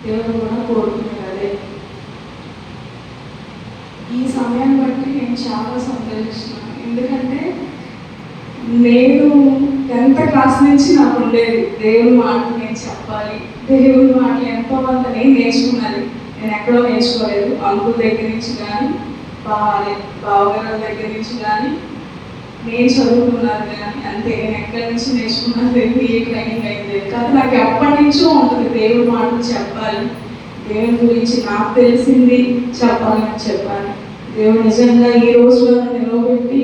దేవుడు కూడా కోరుకునేది అదే. ఈ సమయాన్ని బట్టి నేను చాలా సంతోషిస్తున్నాను. ఎందుకంటే నేను 10th క్లాస్ నుంచి నాకు ఉండేది దేవుని మాటలు నేను చెప్పాలి, దేవుని మాటలు ఎంతో మంది నేను నేర్చుకున్నది. నేను ఎక్కడో నేర్చుకోలేదు. అంకుల్ దగ్గర నుంచి కానీ, బావగారి దగ్గర నుంచి కానీ, నేను చదువుకున్నాను కానీ అంతే. నేను ఎక్కడి నుంచి నేర్చుకున్నది ఏ ట్రైనింగ్ అయితే కాదు. నాకు ఎప్పటి నుంచో ఉంటుంది దేవుడి మాటలు చెప్పాలి, దేవుని గురించి నాకు తెలిసింది చెప్పాలని చెప్పాలి. దేవుడు నిజంగా ఈ రోజులో నిలవబెట్టి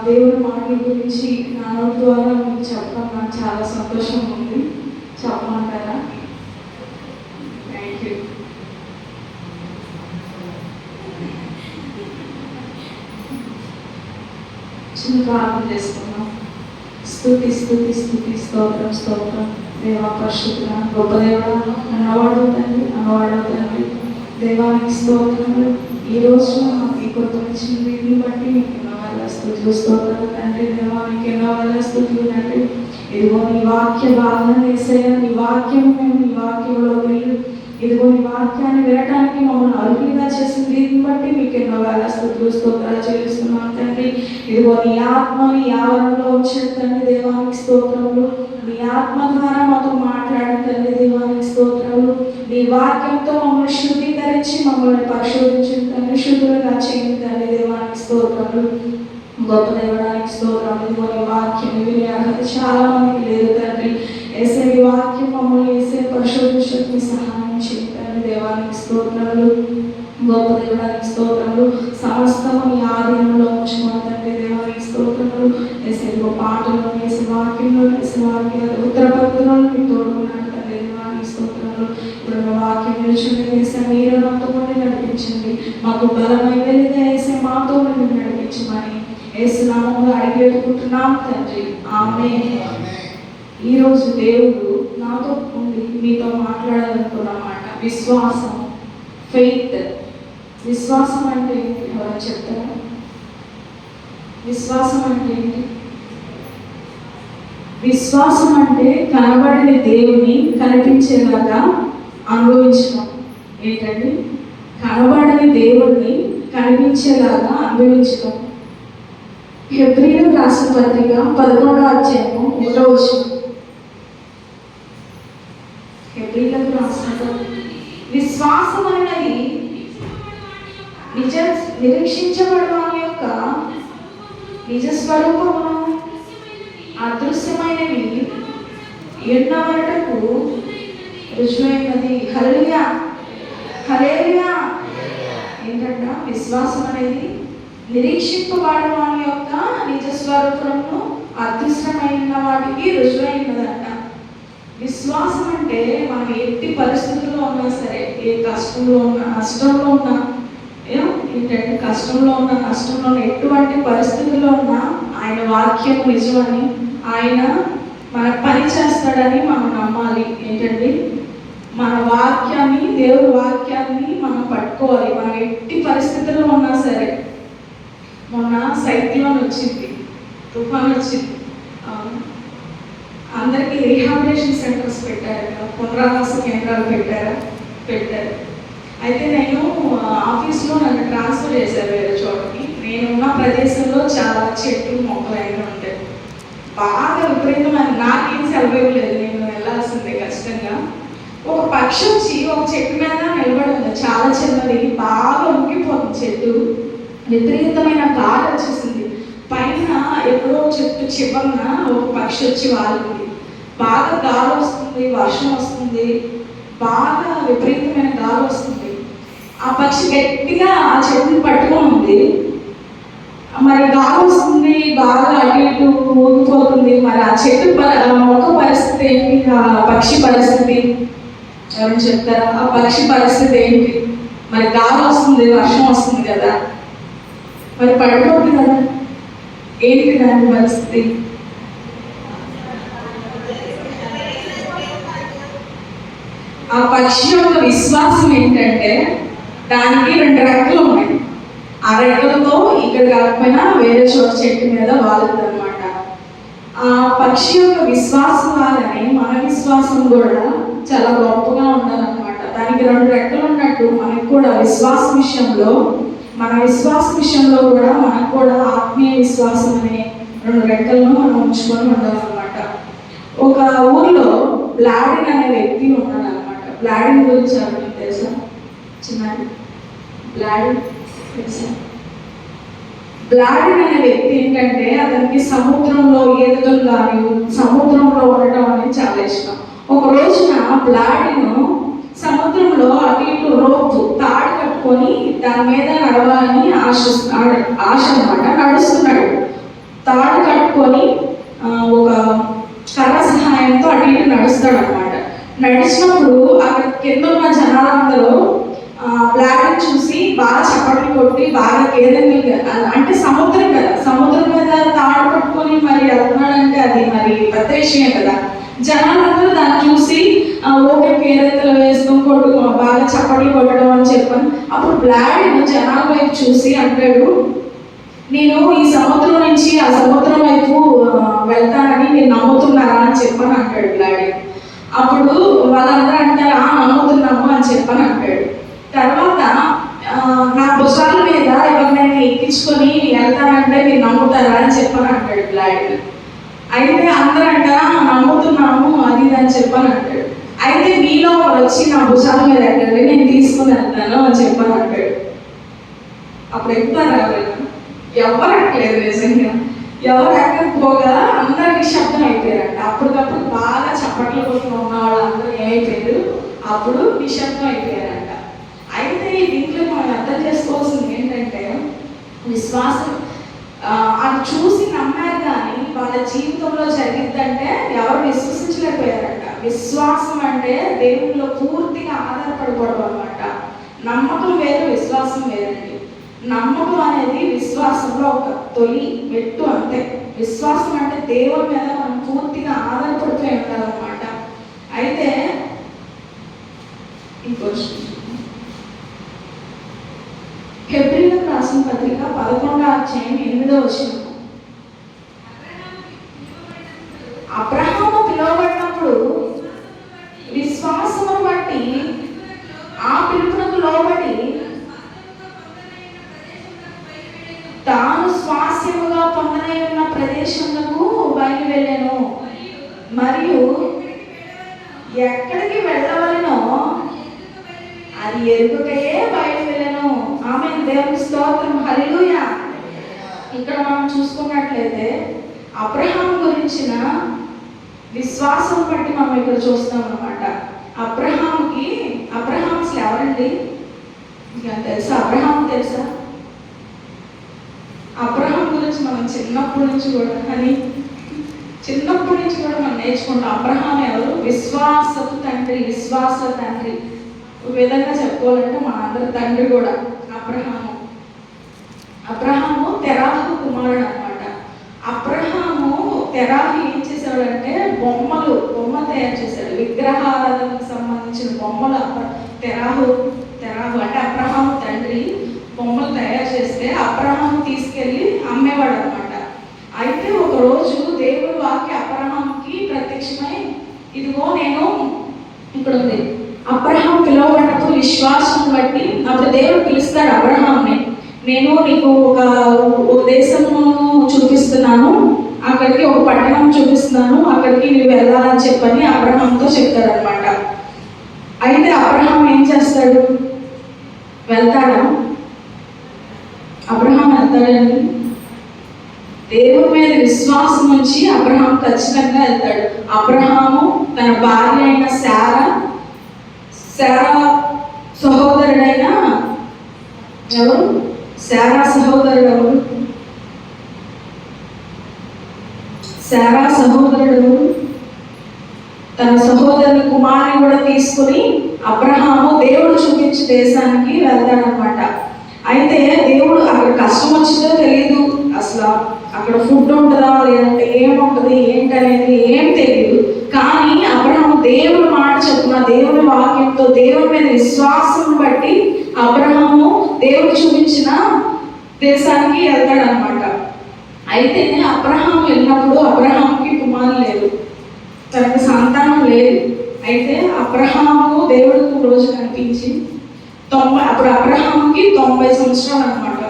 దేవుడి మాటల గురించి నా నోటి ద్వారా మీకు చెప్పడం నాకు చాలా సంతోషంగా ఉంది. చెప్పమంటారా? Thank you. చిన్న ప్రార్థన చేసుకున్నాం. స్తుతి స్తుతి స్తుతి స్తోత్రం స్తోత్రం. దేవా పరిశుద్ధ గొప్ప దేవా, అనవాడవుతండి అనవాడవుతండి. దేవానికి స్తోత్రములు. ఈ రోజు మాకు ఈ కొత్త వచ్చిన వీటిని బట్టి మీకు ఎన్నో వేల స్తుతులు స్తోత్రాలు తండ్రి. దేవానికి ఎన్నో వేల స్తుతులు తండ్రి. ఇదిగో నీ వాక్య భాగం వేసేయ, నీ వాక్యం మేము నీ వాక్యంలో వెళ్ళి ఇదిగో నీ వాక్యాన్ని వినటానికి మమ్మల్ని అర్హులుగా చేసిన దీన్ని బట్టి మీకు ఎన్నో వేల స్తుతులు స్తోత్రాలు చెల్లిస్తున్నాం తండ్రి. ఇదిగో నీ ఆత్మని ఆవరణలో వచ్చాడు తండ్రి. దేవానికి స్తోత్రములు. నీ ఆత్మ ద్వారా మాతో మాట్లాడిన తండ్రి. దేవానికి స్తోత్రములు. నీ వాక్యంతో మమ్మల్ని శుద్ధీకరించి మమ్మల్ని పరిశోధించిన తండ్రి, శుద్ధులుగా చేయండి తండ్రి. దేవానికి స్తోత్రములు. గొప్ప దేవడానికి స్తోత్రం. ఇదిగో నీ వాక్యం వినే అర్హత చాలా మందికి లేదు తండ్రి. ఏసే నీ వాక్యం మమ్మల్ని ఏసే పరిశోధించడానికి సహాయం చేయండి తండ్రి. దేవానికి స్తోత్రములు. గొప్ప దేవడానికి స్తోత్రములు. సమస్తము నీ ఆధీనంలో ఉంచుకోండి తండ్రి. దేవానికి స్తోత్రములు. ఏసే పాటలు వేసే వాక్యంలో వేసే వాక్యాలు ఉత్తర భక్తులను మీకు తోడుకున్నాడు తండ్రి. దేవానికి స్తోత్రములు. ఇప్పుడు మీ వాక్యం నిలుచుండి వేసే మీరు నాతో నడిపించండి. మాకు బలమైన వెళ్ళితే వేసే మాతో నడిపించమని యేసు నామములో అడిగి వేడుకుంటున్నాం తండ్రి. ఆమేన్. ఈరోజు దేవుడు నాతో ఉండి మీతో మాట్లాడాలనుకున్నమాట విశ్వాసం, ఫెయిత్. విశ్వాసం అంటే ఏంటి ఎవరు చెప్తారా? విశ్వాసం అంటే ఏంటి? విశ్వాసం అంటే కనబడిన దేవుని కనిపించేలాగా అనుభవించడం. ఏంటండి? కనబడని దేవుణ్ణి కనిపించేలాగా అనుభవించడం. హెబ్రీయులకు రాసిన పత్రిక 11వ అధ్యాయము 1వ వచనం. హెబ్రీయులకు రాసిన విశ్వాసం అనేది నిరీక్షించబడిన వాని యొక్క నిజ స్వరూపమును అదృశ్యమైనవి ఎన్నవరటకు రుజువైనది. హల్లెలూయా హల్లెలూయా. ఏంటంట? విశ్వాసం అనేది నిరీక్షింపబడిన వాని యొక్క నిజ స్వరూపమును అదృశ్యమైన వాటికి రుజువైనదంట. విశ్వాసం అంటే మనం ఎట్టి పరిస్థితుల్లో ఉన్నా సరే, ఏ కష్టంలో ఉన్నా నష్టంలో ఉన్నా, ఏంటంటే కష్టంలో ఉన్న నష్టంలో ఉన్న ఎటువంటి పరిస్థితుల్లో ఉన్నా ఆయన వాక్యం నిజమని, ఆయన మన పని చేస్తాడని మనం నమ్మాలి. ఏంటండి? మన వాక్యాన్ని, దేవుడి వాక్యాన్ని మనం పట్టుకోవాలి. మనం ఎట్టి పరిస్థితుల్లో ఉన్నా సరే. మొన్న సైక్లోన్ వచ్చింది, తుఫాన్ వచ్చింది. అందరికీ రీహాబిలిటేషన్ సెంటర్స్ పెట్టారు కదా, పునరావాస కేంద్రాలు పెట్టారు. అయితే నేను ఆఫీస్లో నన్ను ట్రాన్స్ఫర్ చేశారు వేరే చోటకి. నేనున్న ప్రదేశంలో చాలా చెట్లు మొక్కలు అయినా ఉంటాయి. బాగా విపరీతమైన నాకేం సెలవు ఇవ్వలేదు, నేను వెళ్ళాల్సిందే ఖచ్చితంగా. ఒక పక్షి వచ్చి ఒక చెట్టు మీద నిలబడి ఉంది, చాలా చిన్నది, బాగా ఉగిపోతుంది చెట్టు. విపరీతమైన గాలి వచ్చేసింది. పైన ఎప్పుడో చెట్టు చివరన ఒక పక్షి వచ్చి వాలింది. బాగా గాలి వస్తుంది, వర్షం వస్తుంది, బాగా విపరీతమైన గాలి వస్తుంది. ఆ పక్షి గట్టిగా ఆ చెట్టుని పట్టుకొని ఉంది. మరి గాలి వస్తుంది, బాగా అటు ఇటు ఊగిపోతుంది. మరి ఆ చెట్టు మొక్క పరిస్థితి ఏంటి? ఆ పక్షి పరిస్థితి ఎవరు చెప్తారా? ఆ పక్షి పరిస్థితి ఏంటి? మరి గాలి వస్తుంది, వర్షం వస్తుంది కదా, మరి పడిపోతుంది కదా. ఏంటి దాని పరిస్థితి? ఆ పక్షి యొక్క విశ్వాసం ఏంటంటే దానికి 2 రెక్కలు ఉన్నాయి. ఆ రెక్కలతో ఇక్కడ కాకపోయినా వేరే చోట చెట్టు మీద వాలుతుంది అనమాట. ఆ పక్షి యొక్క విశ్వాసం లాగానే మన విశ్వాసం కూడా చాలా గొప్పగా ఉండాలన్నమాట. రెండు రెక్కలు ఉన్నట్టు మనకు కూడా మన విశ్వాస విషయంలో కూడా మనకు కూడా ఆత్మీయ విశ్వాసం అనే రెండు రెక్కలను మనం ఉంచుకొని ఉండాలన్నమాట. ఒక ఊర్లో బ్లాడిన్ అనే వ్యక్తి ఉన్నాడు అనమాట. బ్లాడిన్ గురించి ఎవరికి తెలుసా? చిన్న బ్లాడిన్ తెలుసా? బ్లాడిన్ అనే వ్యక్తి ఏంటంటే అతనికి సముద్రంలో ఈదటం కానీ సముద్రంలో ఉండటం అనేది చాలా ఇష్టం. ఒక రోజున బ్లాడిన్ సముద్రంలో అటు ఇటు రోపు తాడు కట్టుకొని దాని మీద నడవాలని ఆశ అనమాట. నడుస్తున్నాడు, తాడు కట్టుకొని ఒక కర్ర సహాయంతో అటు ఇటు నడుస్తాడు అనమాట. నడిచినప్పుడు అక్కడ కింద ఉన్న జనాలందరూ బ్లాడిన్ చూసి బాగా చప్పట్లు కొట్టి బాగా కేరింతలు, అంటే సముద్రం కదా, సముద్రం మీద తాడు పట్టుకొని మరి వెళ్తున్నాడంటే అది మరి పెద్ద విషయం కదా. జనాలందరూ దాన్ని చూసి ఓకే కేరింతలు వేస్తూ బాగా చప్పట్లు కొట్టడం అని చెప్పాను. అప్పుడు బ్లాడిన్ జనాల వైపు చూసి అంటాడు, నేను ఈ సముద్రం నుంచి ఆ సముద్రం వైపు వెళ్తానని నేను నమ్ముతున్నారా అని చెప్పని అంటాడు బ్లాడిన్. అప్పుడు వాళ్ళందరూ అంటారు నమ్ముతున్నాము అని చెప్పని అంటాడు. తర్వాత నా భుజాల మీద ఎవరినైనా ఎక్కించుకొని వెళ్తానంటే మీరు నమ్ముతారా అని చెప్పని అంటాడు బ్లాడిన్. అయితే అందరూ అంటారా నమ్ముతున్నాము అది అని చెప్పని అంటాడు. అయితే మీలో వచ్చి నా భుజాల మీద ఎక్కండి, నేను తీసుకుని వెళ్తాను అని చెప్పని అంటాడు. అప్పుడు ఎక్కుతారా? ఎవరు ఎక్కలేదు నిజంగా. ఎవరు ఎక్కకపోగా అందరికి శబ్దం అయిపోయారంట. అప్పటికప్పుడు బాగా చప్పట్లు కొట్టుకుని ఉన్న వాళ్ళు అందరూ ఏమైపోయారు, అప్పుడు నిశ్శబ్దం అయిపోయారంట. అయితే దీంట్లో మనం అర్థం చేసుకోవాల్సింది ఏంటంటే విశ్వాసం అది చూసి నమ్మారు కానీ వాళ్ళ జీవితంలో జరిగిద్దంటే ఎవరు విశ్వసించలేకపోయారంట. విశ్వాసం అంటే దేవునిలో పూర్తిగా ఆధారపడిపోవడం అనమాట. నమ్మకం వేరు, విశ్వాసం వేరండి. నమ్మకం అనేది విశ్వాసంలో ఒక తొలి మెట్టు అంతే. విశ్వాసం అంటే దేవుని మీద మనం పూర్తిగా ఆధారపడిపోయి ఉండాలన్నమాట. అయితే ఇంకో హెబ్రీయులకు రాసిన పత్రిక 11వ అధ్యాయం 8వ వచనం. అబ్రహాము పిలువబడినప్పుడు విశ్వాసమును బట్టి ఆ పిలుపునకు లోబడి తాను స్వాస్యముగా పొందనై ఉన్న ప్రదేశములకు బయలువెళ్ళెను. మరియు ఎక్కడికి వెళ్ళవలెనో అది ఎరుకయే బయలువెళ్ళెను. ఆమె దేవుని స్తోత్రం, హల్లెలూయా. ఇక్కడ మనం చూసుకున్నట్లయితే అబ్రహాం గురించిన విశ్వాసం బట్టి మనం ఇక్కడ చూస్తాం అన్నమాట. అబ్రహాం అసలు ఎవరండి తెలుసా? అబ్రహాం తెలుసా? అబ్రహాం గురించి మనం చిన్నప్పటి నుంచి కూడా మనం నేర్చుకుంటాం. అబ్రహాం ఎవరు? విశ్వాసపు తండ్రి, విశ్వాస తండ్రి. ఒక విధంగా చెప్పుకోవాలంటే మన అందరి తండ్రి కూడా అబ్రహాము తెరాహు కుమారుడు అనమాట. అబ్రహాము తెరాహు ఏం చేశాడంటే బొమ్మ తయారు చేశాడు. విగ్రహారాధనకు సంబంధించిన బొమ్మలు తెరాహు అంటే అబ్రహాము తండ్రి బొమ్మలు తయారు చేస్తే అబ్రహాము తీసుకెళ్ళి అమ్మేవాడు అనమాట. అయితే ఒక రోజు దేవుడు వాక్య అబ్రహాంకి ప్రత్యక్షమై ఇదిగో నేను ఇక్కడ ఉంది. అబ్రహాం పిలువబడినప్పుడు విశ్వాసం బట్టి అప్పుడు దేవుడు పిలుస్తాడు అబ్రహాంని, నేను నీకు ఒక దేశము చూపిస్తున్నాను, అక్కడికి ఒక పట్టణం చూపిస్తున్నాను, అక్కడికి నువ్వు వెళ్ళాలని చెప్పని అబ్రహాంతో చెప్తాడు అనమాట. అయితే అబ్రహాం ఏం చేస్తాడు? వెళ్తాడా? అబ్రహాం వెళ్తాడని దేవుడి మీద విశ్వాసం ఉంచి అబ్రహాం ఖచ్చితంగా వెళ్తాడు. అబ్రహాము తన భార్య అయిన శారా సహోదరుడైన ఎవరు? శారా సహోదరుడు ఎవరు? తన సహోదరుని కుమారుని కూడా తీసుకుని అబ్రహాము దేవుడు చూపించే దేశానికి వెళ్తాడనమాట. అయితే దేవుడు అక్కడ కష్టం వచ్చిందో తెలియదు, అసలు అక్కడ ఫుడ్ ఉంటుందా లేదంటే ఏముంటుంది ఏంటనేది ఏం తెలియదు. కానీ అబ్రహాము దేవుడు మాట చెప్పున దేవుని వాక్యంతో దేవుని మీద విశ్వాసం బట్టి అబ్రహాము దేవుడు చూపించిన దేశానికి వెళ్తాడనమాట. అయితే అబ్రహాం వెళ్ళినప్పుడు అబ్రహాంకి కుమారులు లేదు, తనకు సంతానం లేదు. అయితే అబ్రహాము దేవుడికి రోజు కనిపించి అప్పుడు అబ్రహాంకి 90 సంవత్సరాలు అనమాట.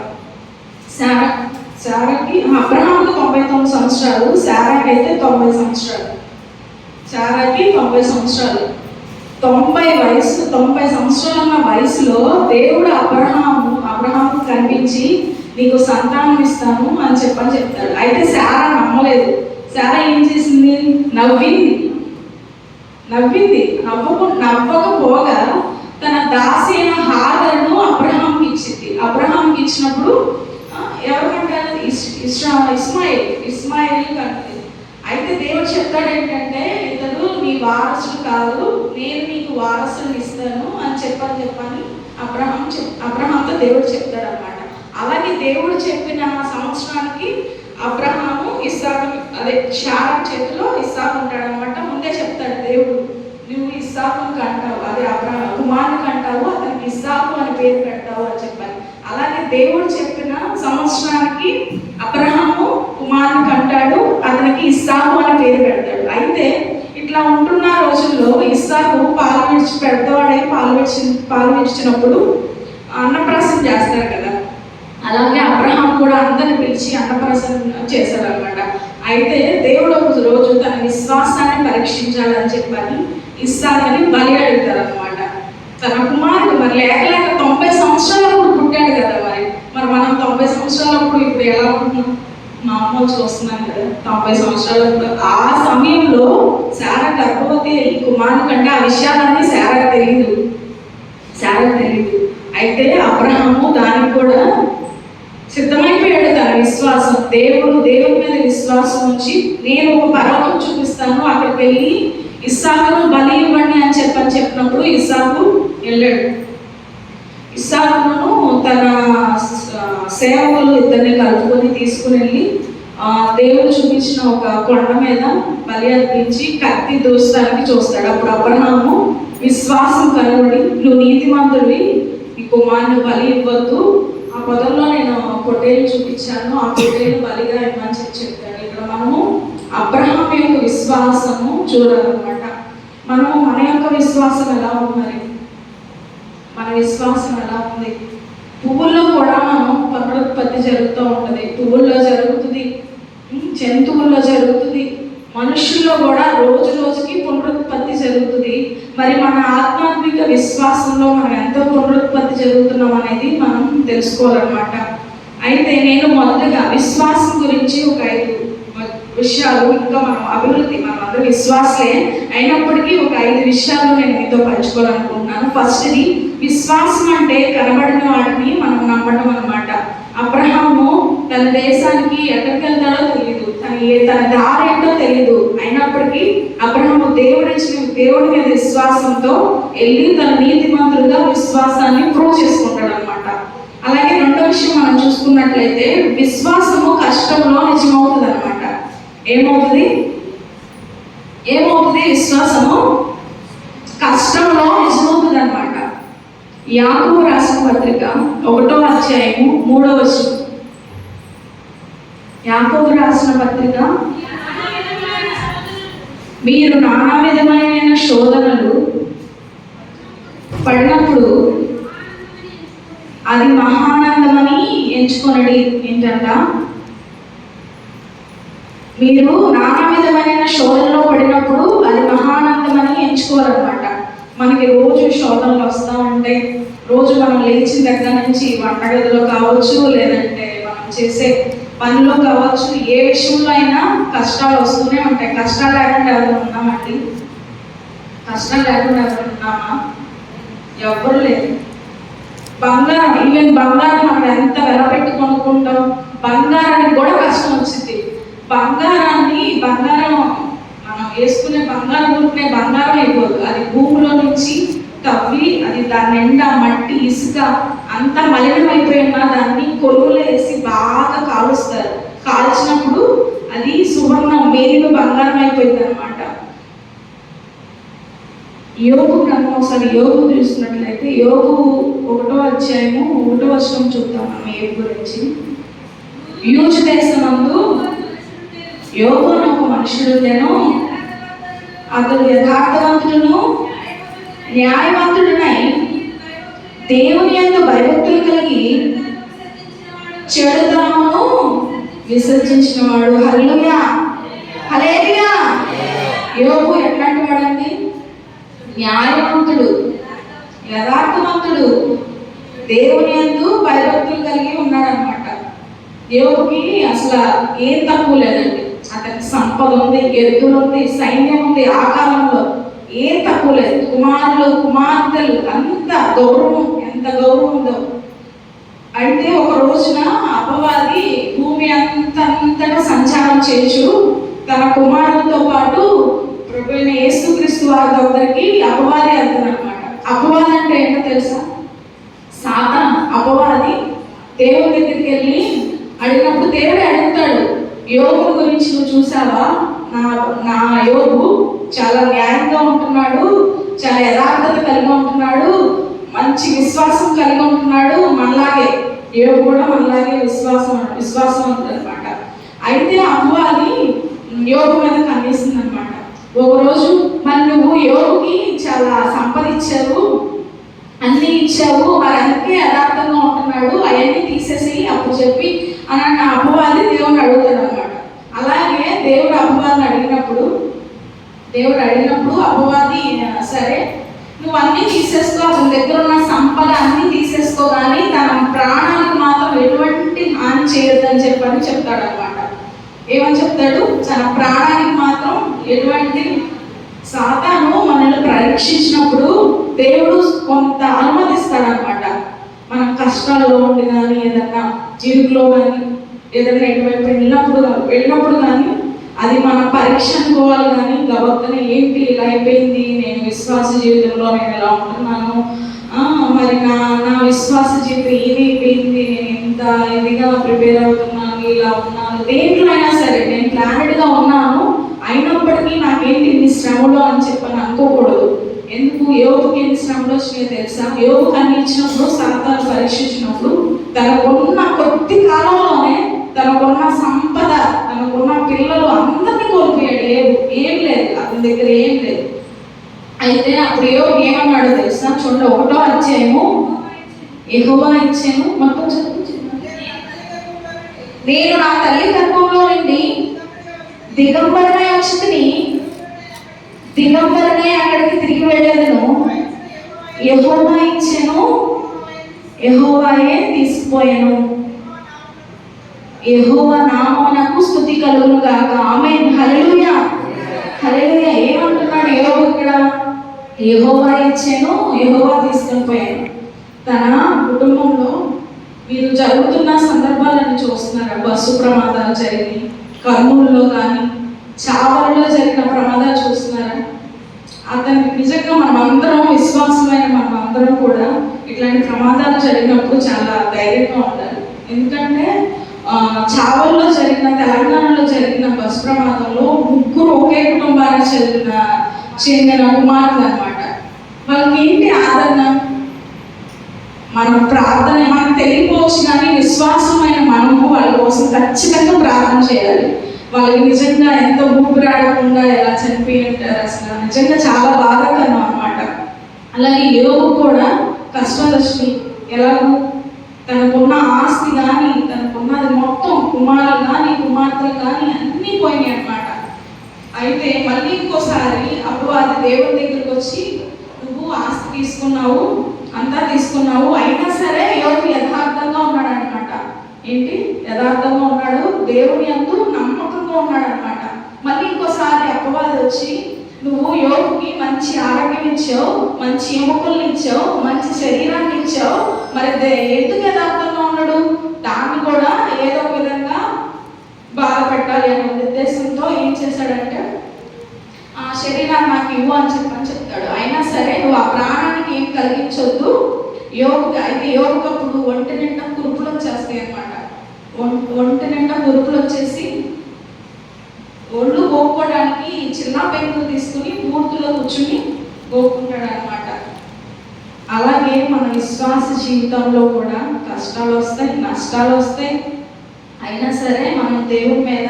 శారాకి అబ్రహాంకి 99 సంవత్సరాలు, శారాకి అయితే 90 సంవత్సరాలు. శారాకి 90 సంవత్సరాలు. 90 సంవత్సరాలు ఉన్న వయసులో దేవుడు అబ్రహాము కనిపించి నీకు సంతానం ఇస్తాను అని చెప్తాడు. అయితే శారా నమ్మలేదు. శారా ఏం చేసింది? నవ్వింది. నవ్వకపోగా తన దాసి అయిన హాగరును అబ్రహాంకి ఇచ్చింది. అబ్రహాంకి ఇచ్చినప్పుడు ఎవరికంటారు? ఇస్మాయిల్ కంటే. అయితే దేవుడు చెప్తాడు ఏంటంటే, ఇతడు నీ వారసుడు కాదు, నేను నీకు వారసుని ఇస్తాను అని చెప్పని అబ్రహాంతో దేవుడు చెప్తాడు అనమాట. అలాగే దేవుడు చెప్పిన సంవత్సరానికి అబ్రహాము ఇస్సాకు, అదే శారా చేతిలో ఇస్సాకు ఉంటాడు అనమాట. ముందే చెప్తాడు దేవుడు, నువ్వు ఇస్సాకుని కంటావు, అదే కుమారుని కంటావు, అతనికి ఇస్సాకు అని పేరు పెడతావు అని చెప్పాలి. అలాగే దేవుడు చెప్పిన సంవత్సరానికి అబ్రహాము కుమారుని కంటాడు, అతనికి ఇస్సాకు అని పేరు పెడతాడు. అయితే ఇట్లా ఉంటున్న రోజుల్లో ఇస్సాకు పెద్దవాడై పాలు విడిచినప్పుడు అన్నప్రాసం చేస్తారు కదా. అలాగే అబ్రహాం కూడా అందరిని పిలిచి అన్నప్రాసం చేశాడు అనమాట. అయితే దేవుడు ఒక రోజు తన విశ్వాసాన్ని పరీక్షించాలని చెప్పని ఇస్సాకుని బలి అడుగుతారు అనమాట. తన కుమారుడు మరి లేక 90 సంవత్సరాలప్పుడు పుట్టాడు కదా. మరి మనం 90 సంవత్సరాలప్పుడు ఇప్పుడు ఎలా ఉంటున్నాం? మా అమ్మ చూస్తున్నాం కదా 90 సంవత్సరాలప్పుడు. ఆ సమయంలో శారా గర్భవతి ఈ కుమారుడు కంటే ఆ విషయాలన్నీ శారాకు తెలియదు. అయితే అబ్రహాము దానికి కూడా సిద్ధమైపోయాడు. తన విశ్వాసం దేవుని మీద విశ్వాసం ఉంచి, నేను ఒక పర్వతం చూపిస్తాను, అక్కడికి వెళ్ళి ఇస్సాకును బలి ఇవ్వండి అని చెప్పినప్పుడు ఇస్సాకు వెళ్ళాడు. ఇస్సాకును తన సేవకులు ఇద్దరిని కలుపుకొని తీసుకుని వెళ్ళి దేవుడు చూపించిన ఒక కొండ మీద బలి అర్పించి కత్తి దూసడానికి చూస్తాడు. అప్పుడు అబ్రహాము విశ్వాసం కనుగొని, నువ్వు నీతిమంతుడివి, ఈ కుమారుని బలి ఇవ్వద్దు, ఆ పొదల్లో నేను పొట్టేలు చూపించాను, ఆ పొట్టేలు బలిగా ఇవ్వని చెప్తాడు. ఇక్కడ మనము అబ్రహాం యొక్క విశ్వాసము చూడాలన్నమాట. మన యొక్క విశ్వాసం ఎలా ఉంది? మన విశ్వాసం ఎలా ఉంది? పువ్వుల్లో కూడా మనం పునరుత్పత్తి జరుగుతూ ఉంటుంది. పువ్వుల్లో జరుగుతుంది, జంతువుల్లో జరుగుతుంది, మనుషుల్లో కూడా రోజు రోజుకి పునరుత్పత్తి జరుగుతుంది. మరి మన ఆధ్యాత్మిక విశ్వాసంలో మనం ఎంతో పునరుత్పత్తి జరుగుతున్నాం అనేది మనం తెలుసుకోవాలన్నమాట. అయితే నేను మొదటగా విశ్వాసం గురించి ఒక 5 విషయాలు, ఇంకా మనం అందరూ విశ్వాసలే అయినప్పటికీ ఒక 5 విషయాలు నేను మీతో పంచుకోవాలనుకుంటున్నాను. ఫస్ట్ది, విశ్వాసం అంటే కనబడిన వాటిని మనం నమ్మడం అన్నమాట. అబ్రహాము తన దేశానికి ఎక్కడికి వెళ్తాడో తెలియదు, తన దారి ఏంటో తెలియదు. అయినప్పటికీ అబ్రహాము దేవుడి మీద విశ్వాసంతో వెళ్ళి తన నీతిమంతుడుగా విశ్వాసాన్ని ప్రూవ్ చేసుకుంటాడు అనమాట. అలాగే రెండో విషయం మనం చూసుకున్నట్లయితే, విశ్వాసము కష్టంలో నిజమవుతుంది అనమాట. ఏమవుతుంది? విశ్వాసము కష్టంలో నిజమవుతుంది అనమాట. యాకోబు రాసిన పత్రిక 1వ అధ్యాయము 3వ వచనం. యాకోబు రాసిన పత్రిక, మీరు నానా విధమైన శోధనలు పడినప్పుడు అది మహానందమని ఎంచుకొనడి. ఏంటంట? మీరు నానా విధమైన శోధనలో పడినప్పుడు అది మహానందమని ఎంచుకోవాలన్నమాట. మనకి రోజు శోధనలు వస్తూ ఉంటాయి. రోజు మనం లేచిన దగ్గర నుంచి వంటగదిలో కావచ్చు, లేదంటే మనం చేసే పనిలో కావచ్చు, ఏ విషయంలో అయినా కష్టాలు వస్తూనే ఉంటాయి. కష్టాలు లేకుండా ఎవరు ఉన్నామండి? కష్టాలు లేకుండా ఎవరు ఉన్నామా? ఎవరు లేదు. ఈవెన్ బంగారం మనం ఎంత వెల పెట్టి కొనుక్కుంటాం, బంగారానికి కూడా కష్టం వచ్చింది. బంగారం మనం వేసుకునే బంగారం కొనుక్కునే బంగారం అయిపోదు. అది భూమిలో నుంచి తవ్వి అది దాని నిండా మట్టి, ఇసుక అంతా మలినమైపోయినా దాన్ని కొలువులో వేసి బాగా కాలుస్తారు. కాల్చినప్పుడు అది సువర్ణం, మేలిన బంగారం అయిపోయింది అనమాట. యోగు గ్రంథం ఒకసారి యోగు చూసినట్లయితే, యోగు 1వ అధ్యాయము 1వ వచనం చూద్దాం మనం యోగు గురించి. యూజు దేశమందు యోగు ఒక మనుషుడు, నేను అతడు యథార్థవంతుడును న్యాయవంతుడునై దేవుని యందు భయభక్తులు కలిగి చెడుతనమును విసర్జించిన వాడు. హల్లెలూయా, హల్లెలూయా. యోబు ఎట్లాంటి వాడండి? న్యాయవంతుడు, యథార్థవంతుడు, దేవుని యందు భయభక్తులు కలిగి ఉన్నాడు అనమాట. యోబుకి అసలు ఏం తక్కువ లేదండి. అతనికి సంపద ఉంది, ఎద్దులు ఉంది, సైన్యం ఉంది. ఆ కాలంలో ఏం తక్కువ లేదు. కుమారులు కుమార్తెలు, అంత గౌరవం, ఎంత గౌరవం ఉందో. అయితే ఒక రోజున అపవాది భూమి అంతటా సంచారం చేయొచ్చు తన కుమారులతో పాటు ప్రభువైన యేసుక్రీస్తు వారి దగ్గరికి అపవాది వెళ్తానమాట. అపవాది అంటే ఏంటో తెలుసా? సాతాను. అపవాది దేవుని దగ్గరికి వెళ్ళి అడిగినప్పుడు దేవుడే అడుగుతాడు, యోబు గురించి నువ్వు చూసావా? నా యోబు చాలా న్యాయంగా ఉంటున్నాడు, చాలా యథార్థత కలిగి ఉంటున్నాడు, మంచి విశ్వాసం కలిగి ఉంటున్నాడు. మనలాగే యోబు కూడా మనలాగే విశ్వాసం ఉంటుందన్నమాట. అయితే అపవాది యోబు మీద కన్నేసింది అనమాట. ఒకరోజు మరి నువ్వు యోబుకి చాలా సంపద ఇచ్చావు, అన్నీ ఇచ్చావు, మరి అందుకే యథార్థంగా ఉంటున్నాడు, అవన్నీ తీసేసి అప్పుడు చెప్పి అని అపవాది దేవుని అడుగుతాడు అనమాట. అలాగే దేవుడు అడిగినప్పుడు అపవాది సరే నువ్వు అన్నీ తీసేసుకో, అతని దగ్గర ఉన్న సంపద అన్నీ తీసేసుకో, కానీ తన ప్రాణానికి మాత్రం ఎటువంటి హాని చేయొద్దని చెప్పని చెప్తాడు అనమాట. ఏమని చెప్తాడు? తన ప్రాణానికి మాత్రం ఎటువంటి. సాతాను మనల్ని పరీక్షించినప్పుడు దేవుడు కొంత అనుమతిస్తాడు అనమాట. మనం కష్టాల్లో ఉండి కానీ, ఏదన్నా ఇరుకులో కానీ, ఏదైనా ఎటువైపు వెళ్ళినప్పుడు కానీ అది మన పరీక్ష అనుకోవాలి. కానీ గబక్కన ఏంటి ఇలా అయిపోయింది, నేను విశ్వాస జీవితంలో నేను ఎలా ఉంటున్నాను, మరి నా విశ్వాస జీవితం ఇది అయిపోయింది, నేను ఇంత ఇదిగా ప్రిపేర్ అవుతున్నాను, ఇలా ఉన్నాను, దేంట్లో అయినా సరే నేను ప్లానెడ్గా ఉన్నాను, అయినప్పటికీ నాకేంటి ఇన్ని శ్రమలో అని చెప్పని అనుకోకూడదు. ఎందుకు? యోబుకి ఎన్ని శ్రమలు వచ్చినాయో తెలుసా? యోబుకి అన్ని ఇచ్చినప్పుడు, సాతాను పరీక్షించినప్పుడు తనకున్న కొద్ది కాలంలోనే తనకున్న సంపద, తనకున్న పిల్లలు అందరినీ కోల్పోయాడు. ఏం లేదు అతని దగ్గర, ఏం లేదు. అయితే అప్పుడు యోబు ఏమన్నాడో తెలుసా? చూడండి, 1వ అధ్యాయము, యెహోవా ఇచ్చాను మొత్తం నేను నా తల్లి గర్భంలో నుండి దిగంబరనే వచ్చింది, దిగంబరనే అక్కడికి తిరిగి వెళ్ళేదను. యెహోవా ఇచ్చాను, యెహోవాయే తీసుకుపోయాను. యెహోవా నామమునకు స్తుతి కలుగును గాక. ఆమేన్, హల్లెలూయా, హల్లెలూయా. ఏమంటున్నాడు యోబు ఇక్కడ? యెహోవా ఇచ్చాను, యెహోవా తీసుకొని పోయాను. తన కుటుంబంలో మీరు జరుగుతున్న సందర్భాలను చూస్తున్నారా? బస్సు ప్రమాదాలు జరిగి, కర్నూలులో కానీ చావల్లో జరిగిన ప్రమాదాలు చూస్తున్నారా? అతనికి నిజంగా మనమందరం, విశ్వాసమైన మనమందరం కూడా ఇట్లాంటి ప్రమాదాలు జరిగినప్పుడు చాలా ధైర్యంగా ఉండాలి. ఎందుకంటే చావల్లో తెలంగాణలో జరిగిన బస్సు ప్రమాదంలో 3 ఒకే కుటుంబానికి చెందిన కుమారులు అనమాట. వాళ్ళకి ఏంటి ఆదరణ? మన ప్రార్థన మనకు తెలియకపోవచ్చు, కానీ విశ్వాసమైన మనము వాళ్ళ కోసం ఖచ్చితంగా ప్రార్థన చేయాలి. వాళ్ళకి నిజంగా ఎంత ఊపిరాడకుండా ఎలా చనిపోయి ఉంటారు, అసలు నిజంగా చాలా బాధాకరం అనమాట. అలాగే యోబు కూడా కష్టాలు వచ్చి ఎలాగో తనకున్న ఆస్తి కానీ, తనకున్నది మొత్తం, కుమారులు కానీ కుమార్తెలు కానీ అన్నీ పోయినాయి అనమాట. అయితే మళ్ళీ ఇంకోసారి అపవాది దేవుని దగ్గరికి వచ్చి, నువ్వు ఆస్తి తీసుకున్నావు, అంతా తీసుకున్నావు, అయినా సరే యోబు యథార్థంగా ఉన్నాడు అనమాట. ఏంటి? యథార్థంగా ఉన్నాడు, దేవుని యందు నమ్మకంగా ఉన్నాడు అనమాట. మళ్ళీ ఇంకోసారి అపవాది వచ్చి, నువ్వు యోబుకి మంచి ఆరోగ్యం ఇచ్చావు, మంచి ఎముకలను ఇచ్చావు, మంచి శరీరాన్ని ఇచ్చావు, మరి ఎందుకు యథార్థంగా ఉన్నాడు? దాన్ని కూడా ఏదో ఒక విధంగా బాధ పెట్టాలి అనే ఉద్దేశంతో ఏం చేశాడంటే, ఆ శరీరాన్ని నాకు ఇవ్వు అని చెప్తాడు. అయినా సరే నువ్వు ఆ ప్రాణానికి ఏం కలిగించొద్దు. అయితే యోగప్పుడు ఒంటి నిండా కురుపులు వచ్చేస్తాయి అనమాట. ఒంటి నిండా కురుపులు వచ్చేసి ఒళ్ళు గోక్కోవడానికి చిన్న పెంకులు తీసుకుని పూర్తిలో కూర్చుని గోక్కుంటాడు అనమాట. అలాగే మన విశ్వాస జీవితంలో కూడా కష్టాలు వస్తాయి, నష్టాలు వస్తాయి, అయినా సరే మనం దేవుని మీద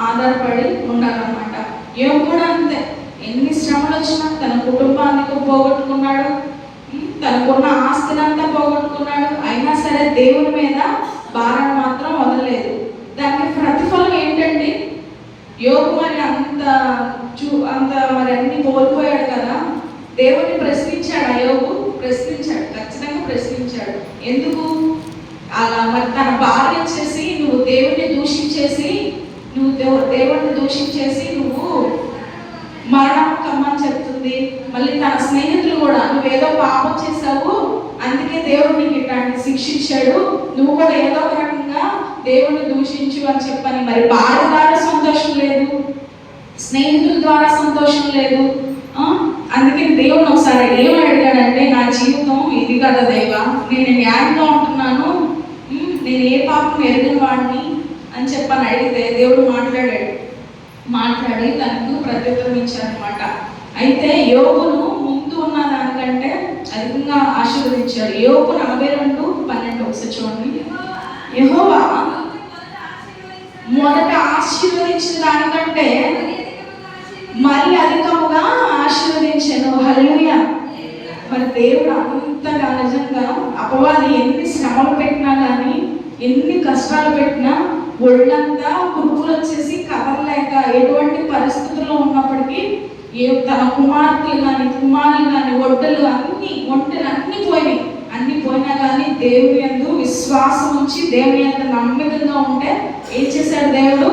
ఆధారపడి ఉండాలన్నమాట. యోబు కూడా అంతే. ఎన్ని శ్రమలు వచ్చినా తన కుటుంబాన్ని పోగొట్టుకున్నాడు, తనకున్న ఆస్తినంతా పోగొట్టుకున్నాడు. అయినా సరే దేవుని మీద భారాన్ని మాత్రం వదలలేదు. దానికి ప్రతిఫలం ఏంటండి? యోగు మరి అంత మరి అన్ని కోల్పోయాడు కదా. దేవుని ప్రశ్నించాడు. ఆ యోగు ప్రశ్నించాడు, ఖచ్చితంగా ప్రశ్నించాడు. ఎందుకు అలా? మరి తన భార్య వచ్చేసి నువ్వు దేవుణ్ణి దూషించేసి నువ్వు మరణం కమ్మని చెప్తుంది. మళ్ళీ తన స్నేహితులు కూడా నువ్వేదో పాపం చేశావు, అందుకే దేవుడు నీకు ఇట్లాంటి శిక్షించాడు, నువ్వు కూడా ఏదో ఒక రకంగా దేవుణ్ణి దూషించు అని చెప్పని. మరి భార్య ద్వారా సంతోషం లేదు, స్నేహితుల ద్వారా సంతోషం లేదు. అందుకే దేవుడు ఒకసారి ఏమని అడిగాడంటే, నా జీవితం ఇది కదా దేవా, నేను న్యాయంగా ఉంటున్నాను, నేను ఏ పాపం ఎరిగిన వాడిని అని చెప్పని అడిగితే దేవుడు మాట్లాడి తనకు ప్రత్యుత్తరం ఇచ్చారనమాట. అయితే యోగును ముందు ఉన్న దానికంటే అధికంగా ఆశీర్వదించాడు. యోగు 42:12 ఒకసారి చూడండి. యెహోవా మొదట ఆశీర్వదించిన దానికంటే మరి అధికముగా ఆశీర్వదించాను. హల్లెలూయా. మరి దేవుడు అంతగా నిజంగా అపవాది ఎన్ని శ్రమలు పెట్టినా కానీ, ఎన్ని కష్టాలు పెట్టినా, ఒళ్ళంతా కురుపులు వచ్చేసి కదలలేక ఎటువంటి పరిస్థితుల్లో ఉన్నప్పటికీ తన కుమారులు కానీ ఒంటెలు అన్ని పోయినా కానీ దేవుని యందు విశ్వాసం ఉంచి దేవుని యందు నమ్మకంగా ఉంటే ఏం చేశాడు దేవుడు?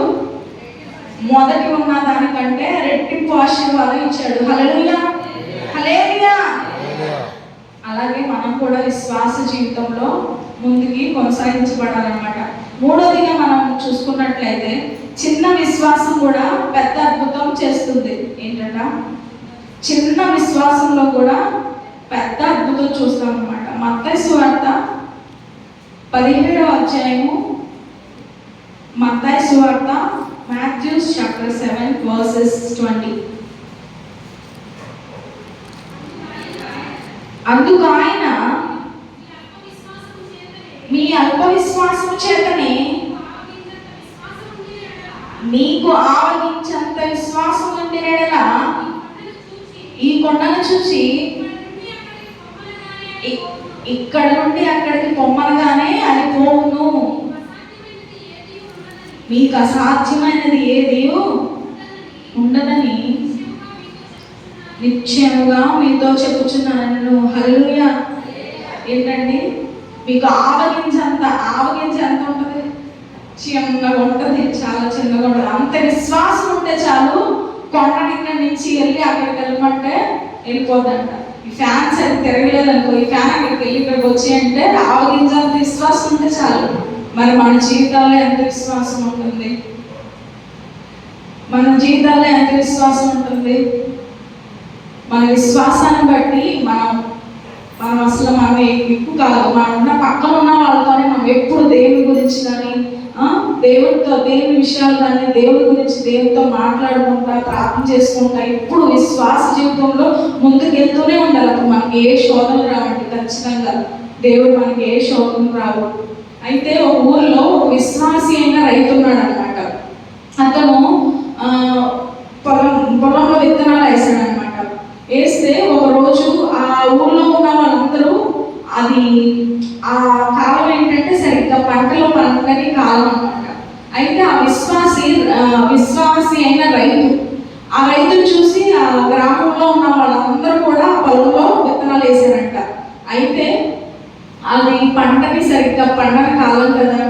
మొదటి ఉన్న దానికంటే రెట్టింపు ఆశీర్వాదం ఇచ్చాడు. హల్లెలూయా, హల్లెలూయా. అలాగే మనం కూడా విశ్వాస జీవితంలో ముందుకి కొనసాగించబడాలన్నమాట. మూడోదిగా మనం చూసుకున్నట్లయితే చిన్న విశ్వాసం కూడా పెద్ద అద్భుతం చేస్తుంది. ఏంటంట? చిన్న విశ్వాసంలో కూడా పెద్ద అద్భుతం చూస్తాం అన్నమాట. మత్తయి సువార్త 17వ అధ్యాయము, మత్తయి సువార్త Matthew chapter 7 verses 20. అందుకు ఆయన, మీ అల్ప విశ్వాసం చేతనే మీకు ఆవగించంత విశ్వాసం ఉండిన యెడల ఈ కొండను చూసి ఇక్కడ నుండి అక్కడికి పొమ్మనగానే అది పోవును. మీకు అసాధ్యమైనది ఏది ఉండదని నిశ్చయముగా మీతో చెప్పుచున్నాను. హల్లెలూయా. ఏంటండి? మీకు ఆవగింజ ఎంత ఉంటుంది? చిన్నగా ఉంటుంది, చాలా చిన్నగా ఉంటుంది. అంత విశ్వాసం ఉంటే చాలు, కొండ నుంచి వెళ్ళి అక్కడికి వెళ్ళమంటే వెళ్ళిపోద్దంట. ఈ ఫ్యాన్స్ అది తిరగలేదు అనుకో, ఈ ఫ్యాన్ అక్కడికి వెళ్ళి ఇక్కడికి వచ్చి అంటే ఆవగింజ అంత విశ్వాసం ఉంటే చాలు. మరి మన జీవితాల్లో ఎంత విశ్వాసం ఉంటుంది? మన జీవితాల్లో ఎంత విశ్వాసం ఉంటుంది? మన విశ్వాసాన్ని బట్టి మనం అసలు మనం ఎక్కువ కాదు, మనం ఉన్న పక్కన ఉన్న వాళ్ళతోనే మనం ఎప్పుడు దేవుని గురించి కానీ దేవుని విషయాలు కానీ దేవుని గురించి దేవునితో మాట్లాడుకుంటా ప్రార్థన చేసుకుంటా ఇప్పుడు విశ్వాస జీవితంలో ముందుకు వెళ్తూనే ఉండాలి. అప్పుడు మనకి ఏ శోధనలు రావండి. ఖచ్చితంగా దేవుడు మనకి ఏ శోధనలు రావు. అయితే ఒక ఊరిలో ఒక విశ్వాసి అయిన రైతు ఉన్నాడు అనమాట. అతను పొలంలో విత్తనాలు వేసాడు అనమాట. వేస్తే ఒక రోజు ఆ ఊర్లో ఉన్న వాళ్ళందరూ, అది ఆ కాలం ఏంటంటే సరిగ్గా పంటలో పంటని కాలం అనమాట. అయితే ఆ విశ్వాసి అయిన ఆ రైతును చూసి ఆ గ్రామంలో ఉన్న వాళ్ళందరూ కూడా పొలంలో విత్తనాలు వేసారంట. అయితే అది పంటని సరిగ్గా పండని కాలం కదా,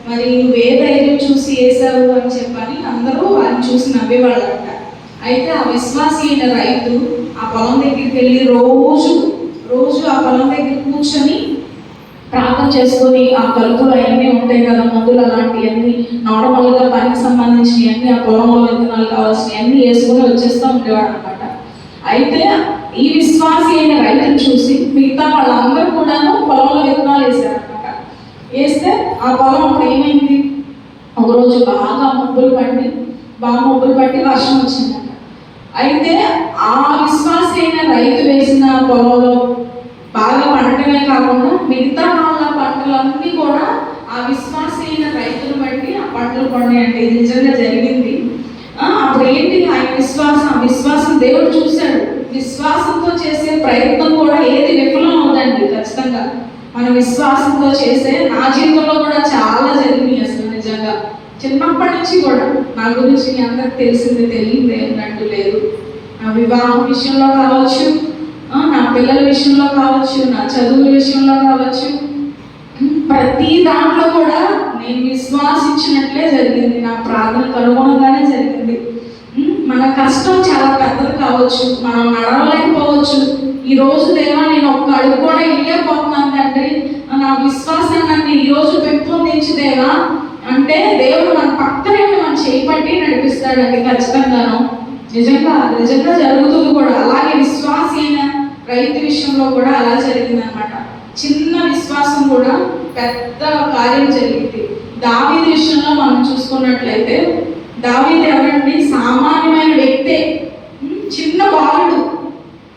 మరి నువ్వే ధైర్యం చూసి వేసావు అని చెప్పని అందరూ ఆయన చూసి నవ్వేవాళ్ళంట. అయితే ఆ విశ్వాసి అయిన రైతు ఆ పొలం దగ్గరికి వెళ్ళి రోజు ఆ పొలం దగ్గర కూర్చొని ప్రార్థన చేసుకొని, ఆ కలుపులు అవన్నీ ఉంటాయి కదా, మందులు అలాంటివన్నీ నార్మల్గా పనికి సంబంధించినవన్నీ, ఆ పొలంలో విత్తనాలు కావాల్సినవన్నీ వేసుకొని వచ్చేస్తూ ఉండేవాడు అనమాట. అయితే ఈ విశ్వాసి అయిన రైతును చూసి మిగతా వాళ్ళందరూ కూడాను పొలంలో విత్తనాలు వేసారనమాట. వేస్తే ఆ పొలం అప్పుడు ఏమైంది, ఒకరోజు బాగా మబ్బులు పట్టి వర్షం వచ్చిందట. అయితే ఆ విశ్వాసి అయిన రైతు వేసిన పొలంలో బాగా పండటమే కాకుండా మిగతా వాళ్ళ పంటలన్నీ కూడా ఆ విశ్వాసి అయిన రైతులు బట్టి ఆ పంటలు పండాయంటే ఇది నిజంగా జరిగింది. అప్పుడు ఏంటి ఆయన విశ్వాసం దేవుడు చూశాడు. విశ్వాసంతో చేసే ప్రయత్నం కూడా ఏది విఫలం అవుదండి. ఖచ్చితంగా మన విశ్వాసంతో చేసే, నా జీవితంలో కూడా చాలా జరిగినాయి అసలు నిజంగా. చిన్నప్పటి నుంచి కూడా నా గురించి మీ అందరికి తెలిసింది తెలియదు ఏమన్నట్టు లేదు. నా వివాహం విషయంలో కావచ్చు, నా పిల్లల విషయంలో కావచ్చు, నా చదువుల విషయంలో కావచ్చు, ప్రతి దాంట్లో కూడా నేను విశ్వాసించినట్లే జరిగింది. నా ప్రార్థనకు అనుగుణంగానే జరిగింది. మన కష్టం చాలా పెద్దది కావచ్చు, మనం నడవలేకపోవచ్చు. ఈ రోజు దేవా నేను ఒక్క అడుగు కూడా వెళ్ళకపోతున్నాను తండ్రి, నా విశ్వాసాన్ని నన్ను ఈ రోజు పెంపొందించుదేవా అంటే దేవుడు మన పక్కనే మనం చేపట్టి నడిపిస్తాడండి. ఖచ్చితంగాను నిజంగా జరుగుతుంది కూడా. అలాగే విశ్వాసి అయిన రైతు విషయంలో కూడా అలా జరిగిందనమాట. చిన్న విశ్వాసం కూడా పెద్ద కార్యం జరిగింది. దావీదు విషయంలో మనం చూసుకున్నట్లయితే, దావీదు ఎవరండి? సామాన్యమైన వ్యక్తే, చిన్న బాలుడు.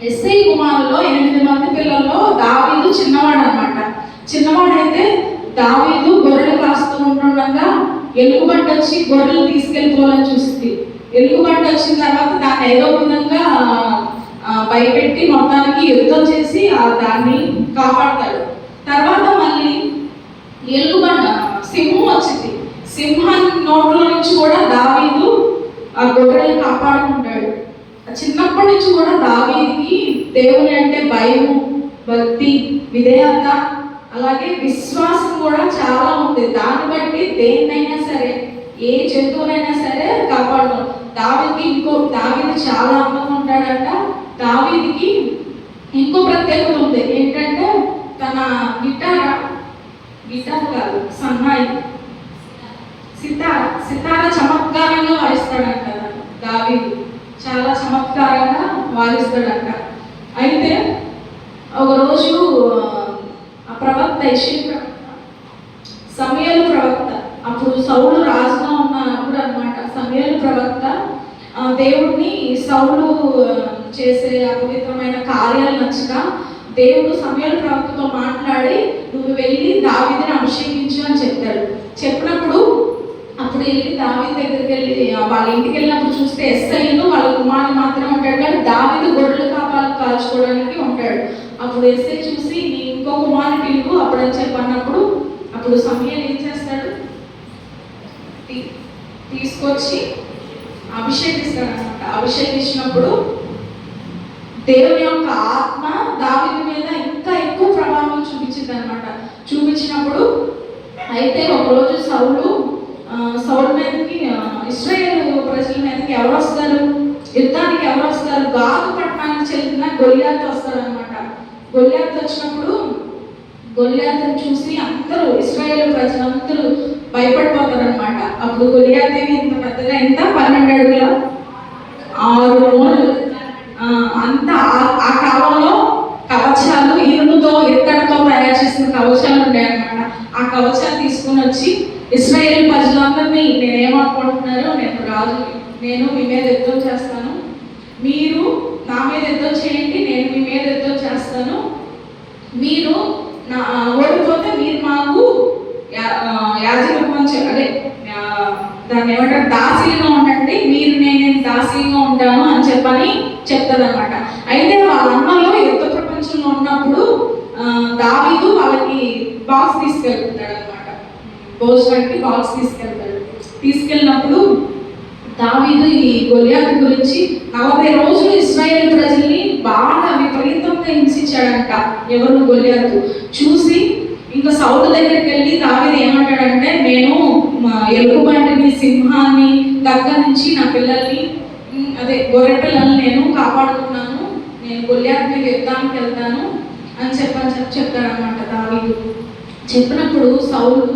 ఎస్ఐ కుమారులో 8 మంది పిల్లల్లో దావీదు చిన్నవాడు అనమాట. చిన్నవాడైతే దావీదు గొర్రెలు కాస్తూ ఉంటుండగా ఎలుగుబంటి వచ్చి గొర్రెలు తీసుకెళ్ళిపోవాలని చూస్తుంది. ఎలుగుబంటి వచ్చిన తర్వాత దాన్ని ఏదో విధంగా భయపెట్టి మొత్తానికి యుద్ధం చేసి దాన్ని కాపాడతాడు. తర్వాత మళ్ళీ సింహం వచ్చింది. సింహాన్ని నోట్లో నుంచి కూడా దావీదు ఆ గొర్రెలు కాపాడుకుంటాడు. చిన్నప్పటి నుంచి కూడా దావీదుకి దేవుని అంటే భయం, భక్తి, విధేయత, అలాగే విశ్వాసం కూడా చాలా ఉంది. దాన్ని బట్టి దేన్నైనా సరే, ఏ జంతువునైనా సరే కాపాడతాం. దావీదు చాలా అందంగా ఉంటాడంట. దావీదుకి ఇంకో ప్రత్యేకత ఉంది. ఏంటంటే తన గిటార్ కాదు, సన్నాయి, సితార చమత్కారంగా వాయిస్తాడంట. దావీదు చాలా చమత్కారంగా వాయిస్తాడంట. అయితే ఒకరోజు ఆ ప్రవక్త సమూయేలు ప్రవక్త, అప్పుడు సౌలు రాజుగా ఉన్నప్పుడు అనమాట. సమూయేలు ప్రవక్త దేవుడిని సౌలు చేసే అపవిత్రమైన కార్యాలు నచ్చక దేవుడు సమూయేలు ప్రవక్తతో మాట్లాడి, నువ్వు వెళ్ళి దావీదుని అభిషేకించు అని చెప్పాడు. చెప్పినప్పుడు అప్పుడు వెళ్ళి దావీదు దగ్గరికి వెళ్ళి వాళ్ళ ఇంటికి వెళ్ళినప్పుడు చూస్తే ఎస్ఐలు వాళ్ళ కుమారుడు మాత్రమే ఉంటాడు, కానీ దావీదు గొర్రెలు కాల్చుకోవడానికి ఉంటాడు. అప్పుడు ఎస్ఐ చూసి నీ ఇంకో కుమారుని పిలువు అప్పుడని చెప్పన్నప్పుడు, అప్పుడు సమూయేలు ఏం చేస్తాడు? తీసుకొచ్చి అభిషేకిస్తాడు అనమాట. అభిషేకించినప్పుడు దేవుని యొక్క ఆత్మ దావీదు మీద ఇంకా ఎక్కువ ప్రభావం చూపించింది అనమాట. చూపించినప్పుడు అయితే ఒకరోజు సౌలు మీదకి, ఇశ్రాయేలు ప్రజల మీదకి ఎవరు వస్తారు? యుద్ధానికి ఎవరు వస్తారు? గాదు పట్టణానికి చెందిన గొల్యాతు వస్తాడు అనమాట. గొల్యాతు వచ్చినప్పుడు గొల్యాతుని చూసి అందరూ ఇశ్రాయేలు ప్రజలందరూ భయపడిపోతారు అనమాట. అప్పుడు గొల్యాతు ఇంత పెద్దగా, ఎంత 12 అడుగుల 6 మూరలు, అంత ఆ కాలంలో కవచాలు ఇనుముతో ఇత్తడితో తయారు చేసిన కవచాలు ఉంటాయి అన్నమాట. ఆ కవచాలు తీసుకుని వచ్చి ఇశ్రాయేలు ప్రజలందరినీ, నేనేమనుకుంటున్నారు, నేను రాజు, నేను మీ మీద యుద్ధం చేస్తాను, మీరు నా మీద యుద్ధం చేయండి, నేను మీ మీద యుద్ధం చేస్తాను, మీరు ఓడిపోతే మీరు మాకు యాజకత్వం అదే దాన్ని ఏమంటారు, దాసీగా ఉండండి, మీరు నేను దాసీగా ఉంటాను అని చెప్పని చెప్తాదన్నమాట. అయితే వాళ్ళ అన్నలో యుద్ధ ప్రపంచంలో ఉన్నప్పుడు దావీదు వాళ్ళకి బాక్స్ తీసుకెళ్తాడు అనమాట. భోజనానికి బాక్స్ తీసుకెళ్ళినప్పుడు దావీదు ఈ గొల్యాతు గురించి 40 రోజులు ఇశ్రాయేలు ప్రజల్ని బాగా విపరీతంగా హింసించాడంట. ఎవరు? గొల్యాతు. చూసి ఇంకా సౌలు దగ్గరికి వెళ్ళి దావీదు ఏమంటాడంటే, నేను ఎలుగుబంటిని, సింహాన్ని దగ్గర నుంచి నా పిల్లల్ని, అదే గొర్రె పిల్లల్ని నేను కాపాడుకున్నాను, నేను గొల్యాతు మీద యుద్ధానికి వెళ్తాను అని చెప్తాడనమాట దావీదు. చెప్పినప్పుడు సౌలు,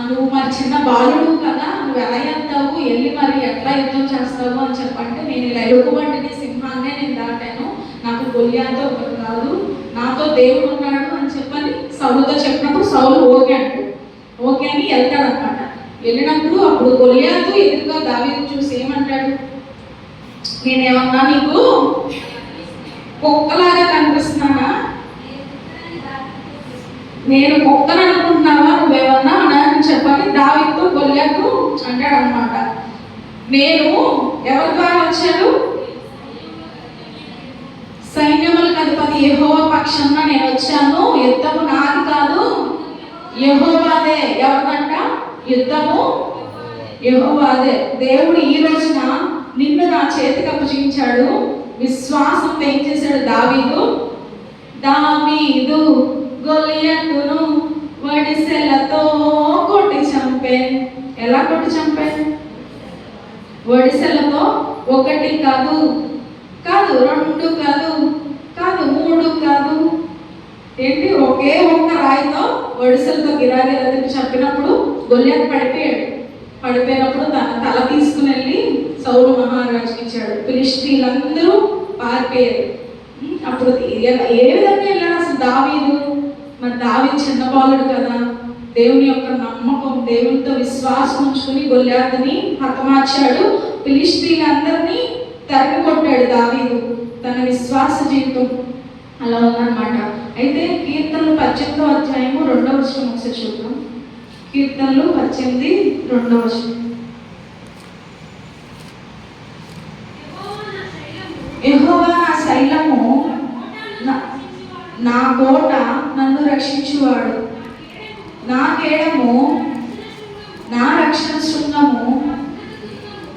నువ్వు మరి చిన్న బాలుడు కదా, నువ్వు ఎలా వెళ్తావు, వెళ్ళి మరి ఎట్లా యుద్ధం చేస్తావు అని చెప్పంటే, నేను ఇలా ఎలుగుబంటిని, సింహాన్నే నేను దాటాను, నాకు గొల్యాతు ఒకటి కాదు, నాతో దేవుడు ఉన్నాడు అని చెప్పని సౌలుతో చెప్పినప్పుడు సౌలు ఓకే అని వెళ్తాడు అనమాట. వెళ్ళినప్పుడు అప్పుడు గొల్యాతు ఎదురుగా దావీదు చూసి ఏమంటాడు, నేనేమన్నా నీకు కుక్కలాగా కనిపిస్తున్నానా, నేను కుక్కను అనుకుంటున్నావా నువ్వేమన్నా అని చెప్పని దావీదుతో గొల్యాతు అంటాడు అనమాట. నేను ఎవరి ద్వారా వచ్చాడు? సైన్యములకు అధిపతి యెహోవా పక్షాన నేను వచ్చాను, యుద్ధము నాది కాదు యెహోవాదే. ఎవరిదంట యుద్ధము? యెహోవాదే. దేవుడు ఈ రోజున నిన్ను నా చేతికి అప్పగించాడు. విశ్వాసంతో ఏం చేశాడు దావీదు? గొలియతును వడిసెలతో కొట్టి చంపే. ఎలా కొట్టి చంపే? వడిసెలతో. ఒకటి కాదు, రెండు కాదు, 3 కాదు. ఏంటి? ఒకే ఒక్క రాయితో వడిసెలతో గిరాగిరా తిప్పి చంపినప్పుడు గొలియాతు పడిపోయినప్పుడు తన తల తీసుకుని వెళ్ళి సౌలు మహారాజుకి ఇచ్చాడు. ఫిలిష్తీయులందరూ పారిపోయారు. అప్పుడు ఏ విధంగా వెళ్ళాడు అసలు దావీదు? మరి దావీదు చిన్నబాలుడు కదా, దేవుని యొక్క నమ్మకం, దేవునితో విశ్వాసం ఉంచుకుని గొలియాతుని హతమార్చాడు. ఫిలిష్తీయులందరినీ తరిమి కొట్టాడు దావీదు. తన విశ్వాస జీవితం అలా ఉందన్నమాట. అయితే కీర్తనలు 18వ అధ్యాయము 2వ వచనం ఒకసారి చూద్దాం. కీర్తనలు 18, 2వ వచనం. యెహోవా నా శైలము, నా కోట, నన్ను రక్షించువాడు, నా కేడము, నా రక్షణ శృంగము,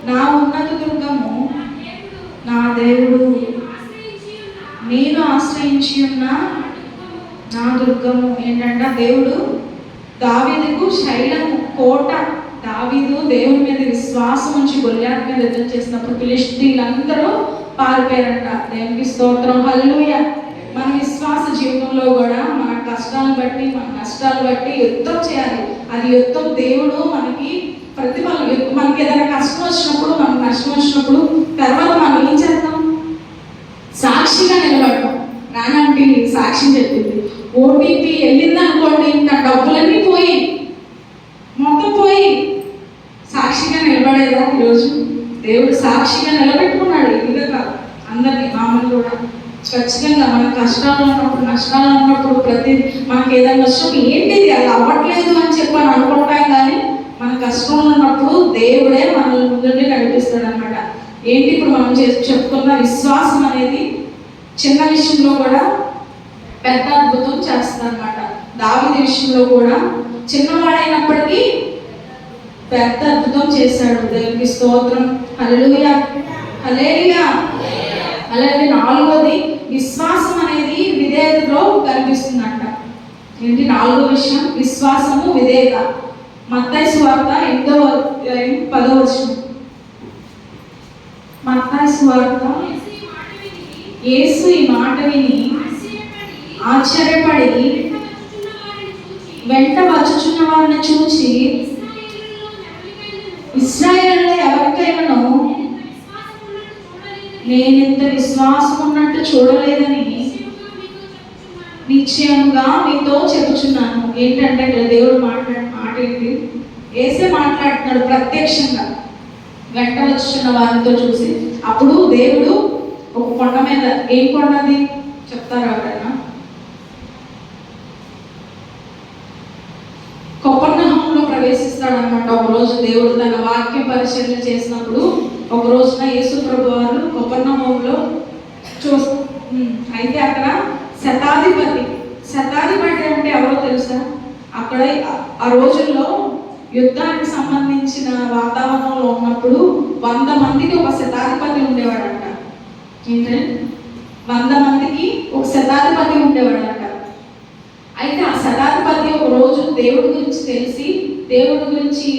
నా ఉన్నత దుర్గము, నా దేవుడు, నేను ఆశ్రయించి ఉన్న నా దుర్గము. ఏంటంట? దేవుడు దావీదుకు శైలము, కోట. దావీదు దేవుని మీద విశ్వాసం ఉంచి గొలియాతు మీద యుద్ధం చేసినప్పుడు ఫిలిష్తీయులందరూ పారిపోయారంట. దేవునికి స్తోత్రం, హల్లెలూయా. మన విశ్వాస జీవితంలో కూడా మన కష్టాలను బట్టి, మన నష్టాలు బట్టి యుద్ధం చేయాలి. అది యుద్ధం దేవుడు మనకి ప్రతిఫలం. మనకి ఏదైనా కష్టం వచ్చినప్పుడు, మనకు నష్టం వచ్చినప్పుడు తర్వాత మనం ఏం చేద్దాం? సాక్షిగా నిలబడతాం. నానంటి సాక్ష్యం చెప్పింది. ఓటీపీ వెళ్ళింది అనుకోండి, నా డబ్బులన్నీ పోయి, మొత్తం పోయి. సాక్షిగా నిలబడేదా? ఈరోజు దేవుడు సాక్షిగా నిలబెట్టుకున్నాడు. ఇదిగా కాదు, అందరినీ, మామూలు కూడా ఖచ్చితంగా. మన కష్టాలు ఉన్నప్పుడు, నష్టాలు ఉన్నప్పుడు, మనకి ఏదైనా వచ్చినప్పుడు ఏంటిది అది అవ్వట్లేదు అని చెప్పని అనుకుంటాం. కానీ మన కష్టంలో ఉన్నప్పుడు దేవుడే మనల్ని ముందుండి నడిపిస్తాడు అనమాట. ఏంటి ఇప్పుడు మనం చెప్పుకున్న విశ్వాసం అనేది చిన్న విషయంలో కూడా పెద్ద అద్భుతం చేస్తుంది అనమాట. దావీదు విషయంలో కూడా చిన్నవాడైనప్పటికీ పెద్ద అద్భుతం చేశాడు. దేవునికి స్తోత్రం, హల్లెలూయా, హల్లెలూయా. అలాగే 4వది విశ్వాసం అనేది విధేయతలో కనిపిస్తుందంట. ఏంటి 4వ విషయం? విశ్వాసము, విధేయత. మత్తయి సువార్త 8వ అధ్యాయం 10వ వచనం. మత్తయి సువార్త. యేసు ఈ మాట విని ఆశ్చర్యపడి వెంట వచ్చుచున్న వారిని చూచి, ఇశ్రాయేలులో ఎవరికైనాను నేనింత విశ్వాసం ఉన్నట్టు చూడలేదని నిశ్చయంగా మీతో చెబుచున్నాను. ఏంటంటే ఇక్కడ దేవుడు మాట్లాడిన మాట ఏంటి? యేసే మాట్లాడుతున్నాడు ప్రత్యక్షంగా వెంట వచ్చుచున్న వారితో చూసి. అప్పుడు దేవుడు ఒక కొండ మీద, ఏం కొండది చెప్తారా ఎవరైనా? కపెర్నహూములో ప్రవేశిస్తాడు అనమాట. ఒకరోజు దేవుడు తన వాక్య పరిశీలన చేసినప్పుడు ఒక రోజున యేసు ప్రభు వారు కపెర్నహూములో అయితే అక్కడ శతాధిపతి అంటే ఎవరో తెలుసా? అక్కడ ఆ రోజుల్లో యుద్ధానికి సంబంధించిన వాతావరణంలో ఉన్నప్పుడు 100 మందికి ఒక శతాధిపతి ఉండేవాడంట. ఏంటంటే 100 మందికి ఒక శతాధిపతి ఉండేవాడంట. అయితే ఆ శతాధిపతి ఒక రోజు దేవుడి గురించి తెలిసి, దేవుడి గురించి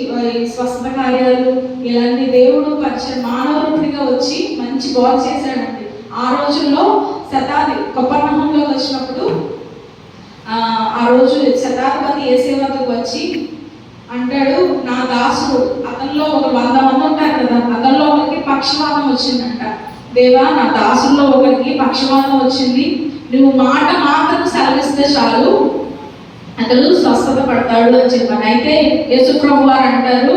స్వస్థ కార్యాలు ఇలాంటి దేవుడు మానవరూపిగా వచ్చి మంచి బోధ చేశాడండి. ఆ రోజుల్లో కపెర్నహూములోకి వచ్చినప్పుడు ఆ రోజు శతాధిపతి యేసు వద్దకు వచ్చి అంటాడు, నా దాసుడు, అతనిలో ఒక 100 మంది ఉంటారు కదా, అతనిలో ఒకరికి పక్షవాతం వచ్చిందంట. దేవా, నా దాసుల్లో ఒకరికి పక్షవాతం వచ్చింది, నువ్వు మాట మాత్రం సెలవిస్తే చాలు అతడు స్వస్థత పడతాడు అని చెప్పాను. అయితే యేసు ప్రభు వారు అంటారు,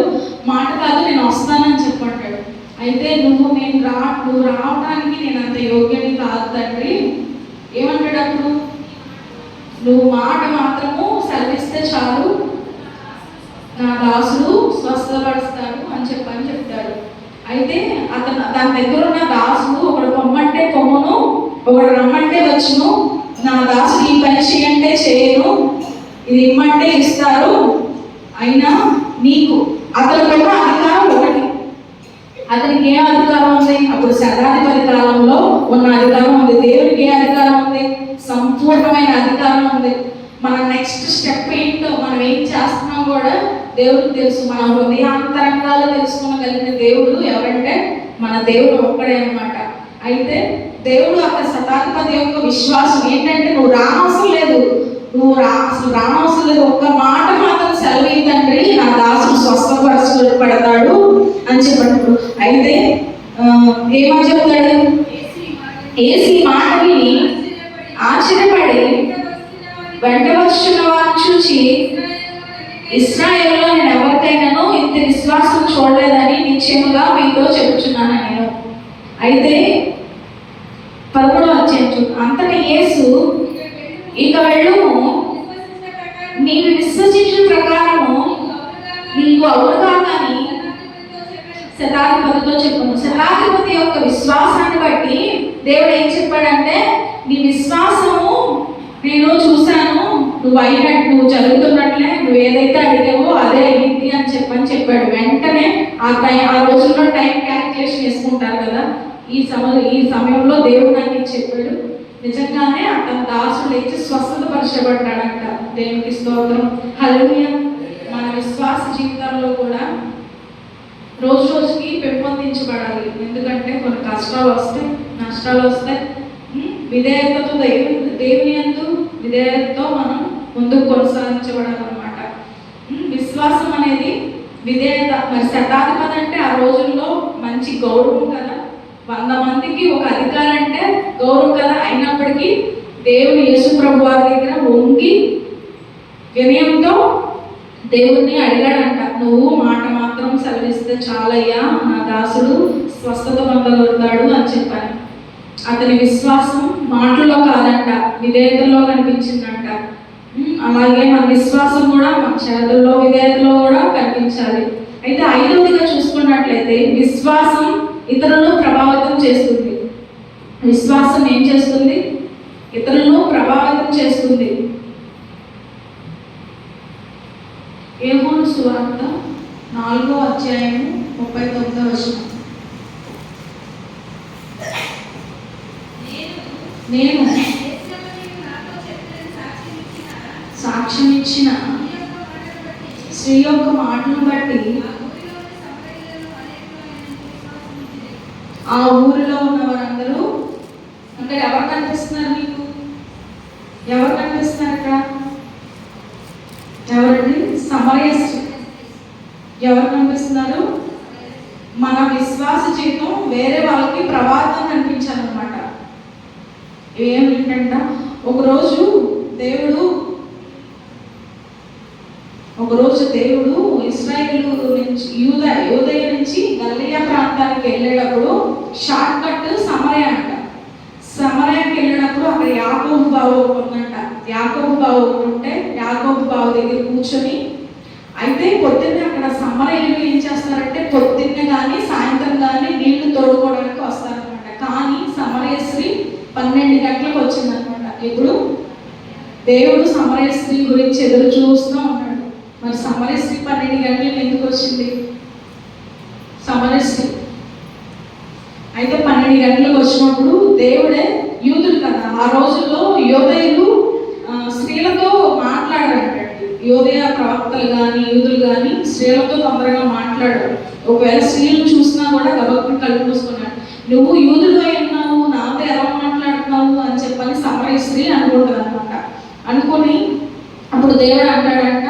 మాట కాదు, నేను వస్తానని చెప్పంటాడు. అయితే నువ్వు రావడానికి నేను అంత యోగ్యుని కాదు తండ్రి. ఏమంటాడు అప్పుడు? నువ్వు మాట మాత్రము సెలవిస్తే చాలు, నా దాసుడు స్వస్థపరుస్తాడు అని చెప్తాడు. అయితే అతను దాని దగ్గర ఉన్న దాసుడు ఒకడు పొమ్మంటే పొమ్మును, ఒకడు రమ్మంటే వచ్చును, నా దాసుడు ఈ పని చేయంటే చేయను, ఇది ఇమ్మంటే ఇస్తారు, అయినా నీకు అతనికున్న అధికారం ఒకటి. అతనికి ఏ అధికారం ఉంది? అప్పుడు శతాధిపతి కాలంలో ఉన్న అధికారం ఉంది. దేవుడికి ఏ అధికారం ఉంది? సంపూర్ణమైన అధికారం ఉంది. మన నెక్స్ట్ స్టెప్ ఏంటో, మనం ఏం చేస్తున్నాం కూడా దేవుడికి తెలుసు. మన హృదయాంతరంగాలు తెలుసుకోగలిగిన దేవుడు ఎవరంటే మన దేవుడు ఒక్కడే అనమాట. అయితే దేవుడు అక్కడ శతాధిపతి యొక్క విశ్వాసం ఏంటంటే, నువ్వు రానవసరం లేదు, అసలు రానవసరం లేదు, ఒక్క మాట మాత్రం సెలవు తండ్రి, నా దాసుడు స్వస్థపరచబడతాడు అని చెప్పినప్పుడు అయితే ఏమని చెప్తాడు? ఏసీ మాట విని ఆశ్చర్యపడి వెంట వచ్చిన వారిని చూసి, ఇశ్రాయేలులో నేను ఎవరికైనాను ఇంత విశ్వాసం చూడలేదని నిశ్చయముగా మీతో చెబుతున్నాను నేను. అయితే 11వ అధ్యాయం, అంతటి యేసు ఇక వెళ్ళుము, నీవు విశ్వసించిన ప్రకారము నీకు అవునుగా కానీ శతాధిపతితో చెప్పను. శతాధిపతి యొక్క విశ్వాసాన్ని బట్టి దేవుడు ఏం చెప్పాడంటే, నీ విశ్వాసము నేను చూశాను, నువ్వు జరుగుతున్నట్లే, నువ్వు ఏదైతే అడిగావో అదే అయింది అని చెప్పాడు. వెంటనే ఆ రోజుల్లో టైం క్యాలిక్యులేషన్ వేసుకుంటారు కదా, ఈ సమయంలో దేవుడు నాకు చెప్పాడు. నిజంగానే అతని దాసుడు లేచి స్వస్థత పరచబడ్డాడంట. దేవునికి స్తోత్రం, హల్లెలూయా. మన విశ్వాస జీవితంలో కూడా రోజు రోజుకి పెంపొందించబడాలి. ఎందుకంటే కొన్ని కష్టాలు వస్తాయి, నష్టాలు వస్తాయి. విధేయతతో దేవుని యందు విధేయతతో మనం ముందుకు కొనసాగించబడాలన్నమాట. విశ్వాసం అనేది విధేయత. మరి శతాధిపతి అంటే ఆ రోజుల్లో మంచి గౌరవం కదా, 100 మందికి ఒక అధికారం అంటే గౌరవం కదా. అయినప్పటికీ దేవుని యేసు ప్రభు వారి దగ్గర వంగి వినయంతో దేవుణ్ణి అడిగాడంట, నువ్వు మాట మాత్రం సెలవిస్తే చాలయ్యా, నా దాసుడు స్వస్థత పొందగలుగుతాడు అని చెప్పాను. అతని విశ్వాసం మాటల్లో కాదంట, విధేయతలో కనిపించిందంట. అలాగే మన విశ్వాసం కూడా మన చేతుల్లో విధేయతలో కూడా కనిపించాలి. అయితే 5వదిగా చూసుకున్నట్లయితే విశ్వాసం ఇతరులను ప్రభావితం చేస్తుంది. విశ్వాసం ఏం చేస్తుంది? ఇతరులను ప్రభావితం చేస్తుంది. యోహాను సువార్త 4వ అధ్యాయము 39వ వచనం, నేను సాక్ష్యం ఇచ్చిన స్త్రీ యొక్క మాటను బట్టి ఆ ఊరిలో ఉన్న వారందరూ, అంటే ఎవరు కనిపిస్తున్నారు మీకు? ఎవరు కనిపిస్తున్నారు ఇక్కడ? ఎవరండి? సమరయ స్త్రీ. ఎవరు కనిపిస్తున్నారు? మన విశ్వాస జీవితం వేరే వాళ్ళకి ప్రభావితం కనిపించాలన్నమాట. ఏమిటంట, ఒకరోజు దేవుడు ఇశ్రాయేలు నుంచి యూదయ నుంచి గలిలయ ప్రాంతానికి వెళ్ళేటప్పుడు షార్ట్ కట్ సమరయ అంట. సమరయాకి వెళ్ళినప్పుడు అక్కడ యాకోబు బావు ఉందంట. యాకోబు బావు ఉంటే యాకోబు బావు దగ్గర కూర్చొని, అయితే పొద్దున్నే అక్కడ సమరయులు ఏం చేస్తారంటే పొద్దున్నే కానీ సాయంత్రం కానీ నీళ్లు తోడుకోవడానికి వస్తారనమాట. కానీ సమరయ స్త్రీ 12 గంటలకు వచ్చిందనమాట. ఇప్పుడు దేవుడు సమరయ స్త్రీ గురించి ఎదురు చూస్తూ ఉన్నాడు. మరి సమరయ స్త్రీ 12 గంటలకు ఎందుకు వచ్చింది? సమరయ స్త్రీ అయితే 12 గంటలకు వచ్చినప్పుడు దేవుడే, యూదులు కదా ఆ రోజుల్లో, యోదయులు స్త్రీలతో మాట్లాడారంటే, యోదయ ప్రవక్తలు కానీ యూదులు కానీ స్త్రీలతో తొందరగా మాట్లాడారు. ఒకవేళ స్త్రీలు చూసినా కూడా గబక్కుని కళ్ళు మూసుకున్నాడు. నువ్వు యూదులు ఉన్నావు, నాతో ఎలా మాట్లాడుతున్నావు అని చెప్పని సమరయ స్త్రీ అనుకుంటుంది అనమాట. అనుకుని అప్పుడు దేవుడు అంటాడంట,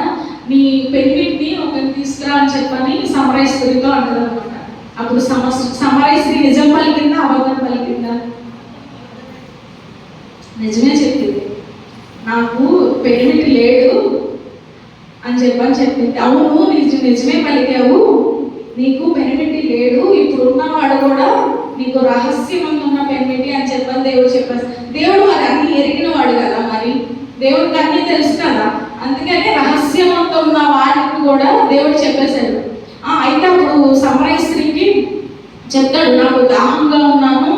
నీ పెళ్ళిని ఒకరిని తీసుకురా అని చెప్పని సమరయ స్త్రీతో అంటాడు అనమాట. అప్పుడు సమరయ స్త్రీ నిజం పలికిందా, అబద్ధం పలికిందా? నిజమే చెప్పింది. నాకు పెళ్ళికి లేడు అని చెప్పింది. అవును, నిజమే పలికావు, నీకు పెనిమిటి లేడు, ఇప్పుడు ఉన్నవాడు కూడా నీకు రహస్యమంగా ఉన్న పెనిమిటి అని చెప్పని దేవుడు చెప్పారు. దేవుడు మరి అన్ని ఎరిగిన వాడు కదా, మరి దేవుడికి అన్నీ తెలుసు కదా, అందుకని రహస్యమంతా ఉన్న వాడికి కూడా దేవుడు చెప్పేశాడు. అయితే అప్పుడు సమరయ స్త్రీకి చెప్తాడు, నాకు దాహంగా ఉన్నాను.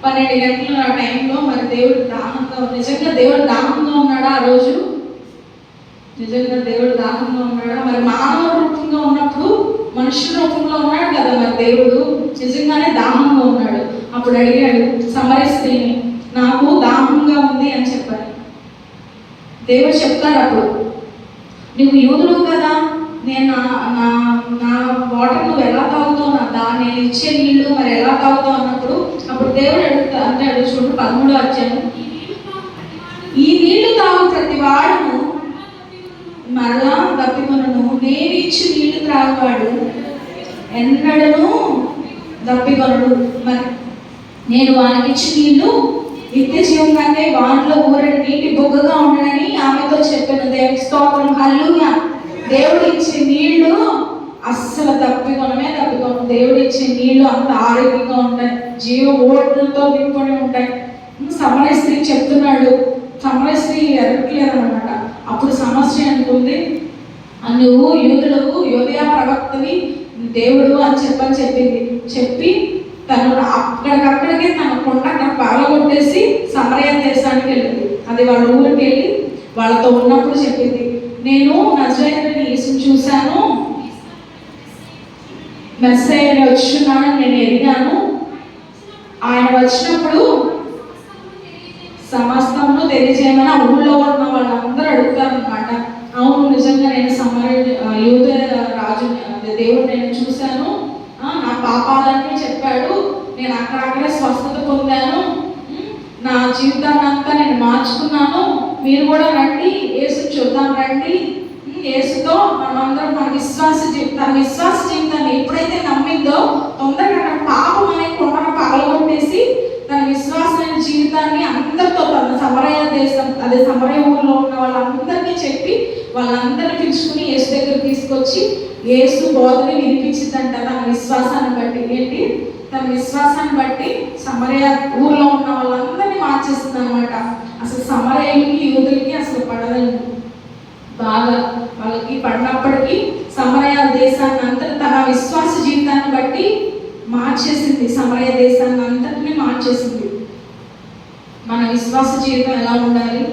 12 గంటల ఆ టైంలో మరి దేవుడు దాహంగా, నిజంగా దేవుడు దాహంగా ఉన్నాడా ఆ రోజు? నిజంగా దేవుడు దాహంగా ఉన్నాడా? మరి మానవ రూపంగా ఉన్నప్పుడు మనుషుల రూపంలో ఉన్నాడు కదా మరి దేవుడు, నిజంగానే దాహంగా ఉన్నాడు. అప్పుడు అడిగాడు సమరయ స్త్రీని, నాకు దాహంగా ఉంది అని చెప్పాడు. దేవుడు చెప్తాడు అప్పుడు, నువ్వు యూదుడు కదా, నేను నా వాటర్ నువ్వు ఎలా తాగుతావు, నేను ఇచ్చే నీళ్లు మరి ఎలా తాగుతావు అన్నప్పుడు, అప్పుడు దేవుడు అంటాడు చూడు 13వ అధ్యాయం, ఈ నీళ్లు తాగు ప్రతి వాడును మరలా దప్పికొనను, నేను ఇచ్చి నీళ్లు త్రాగువాడు ఎన్నడను దప్పికొనడు. మరి నేను వానికి ఇచ్చి నీళ్లు నిత్య జీవం కంటే వాటిలో ఊరడి నీటి బొగ్గగా ఉండడని ఆమెతో చెప్పాను. దేవుని స్తోత్రం, హల్లెలూయా. దేవుడు ఇచ్చే నీళ్లు అస్సలు తప్పికొనమే తప్పికొను. దేవుడు ఇచ్చే నీళ్లు అంత ఆరోగ్యంగా ఉంటాయి, జీవ ఓట్లతో నింపుకొని ఉంటాయి. సమరయ స్త్రీ చెప్తున్నాడు, సమరయ స్త్రీ ఎరగట్లేదు అనమాట. అప్పుడు సమస్య అనుకుంది, నువ్వు యూదులకు యోదయ ప్రవక్తని దేవుడు అని చెప్పింది. చెప్పి తను అక్కడికక్కడికే తన కొండ అక్కడ పాలగొట్టేసి సమరయ దేశానికి వెళ్ళింది. అది వాళ్ళ ఊరికి వెళ్ళి వాళ్ళతో ఉన్నప్పుడు చెప్పింది, నేను నజరేయుడైన యేసుని చూశాను, మెస్సయ్య వచ్చున్నానని నేను ఎరిగాను. ఆయన వచ్చినప్పుడు సమస్తమును తెలియజేయమని ఆ ఊళ్ళో ఉన్న వాళ్ళందరూ అడుగుతారు అనమాట. అవును, నిజంగా నేను యూద రాజు దేవుడు నేను చూశాను, నా పాపాలన్నీ చెప్పాడు, నేను అక్కడక్కడే స్వస్థత పొందాను, నా జీవితాన్ని అంతా నేను మార్చుకున్నాను, మీరు కూడా రండి, యేసు చూద్దాం రండి, యేసుతో మనమందరం తన విశ్వాస జీవితాన్ని ఎప్పుడైతే నమ్మిందో తొందరగా పాపం అనే కొండను పగలగొట్టేసి తన విశ్వాసమైన జీవితాన్ని అందరితో, తన సమరయ దేశం అదే సమరయ ఊరిలో ఉన్న వాళ్ళందరికీ చెప్పి వాళ్ళందరినీ పిలుచుకుని యేసు దగ్గర తీసుకొచ్చి యేసు బోధని వినిపించిందంట. తన విశ్వాసాన్ని బట్టి తన విశ్వాసాన్ని బట్టి సమరయ ఊర్లో ఉన్న వాళ్ళందరినీ మార్చేస్తుంది అనమాట. అసలు సమరయులకి యూదులకి అసలు పడదండి, బాగా వాళ్ళకి పడినప్పటికీ సమరయ దేశాన్ని అంతటి తన విశ్వాస జీవితాన్ని బట్టి మార్చేసింది. సమరయ దేశాన్ని అంతటినీ మార్చేసింది. మన విశ్వాస జీవితం ఎలా ఉండాలి?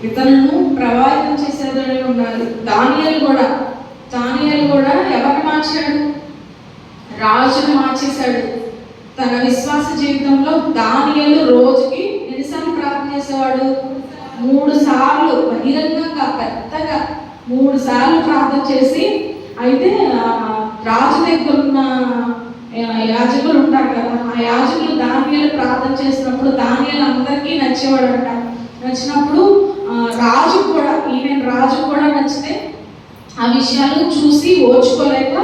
ఇతరులను ప్రభావితం చేసేదని ఉండాలి. దానియేలు కూడా ఎవరిని మార్చాడు? రాజును మార్చేశాడు. తన విశ్వాస జీవితంలో దానియేలు రోజుకి ఎన్నిసార్లు ప్రార్థన చేసేవాడు? 3 సార్లు బహిరంగంగా పెద్దగా 3 సార్లు ప్రార్థన చేసి, అయితే రాజు దగ్గర ఉన్న యాజకులు ఉంటారు కదా, ఆ యాజకులు దానియేలు ప్రార్థన చేసినప్పుడు దానియేలు అందరికీ నచ్చేవాడంట. నచ్చినప్పుడు రాజు కూడా నచ్చితే ఆ విషయాలు చూసి ఓర్చుకోలేక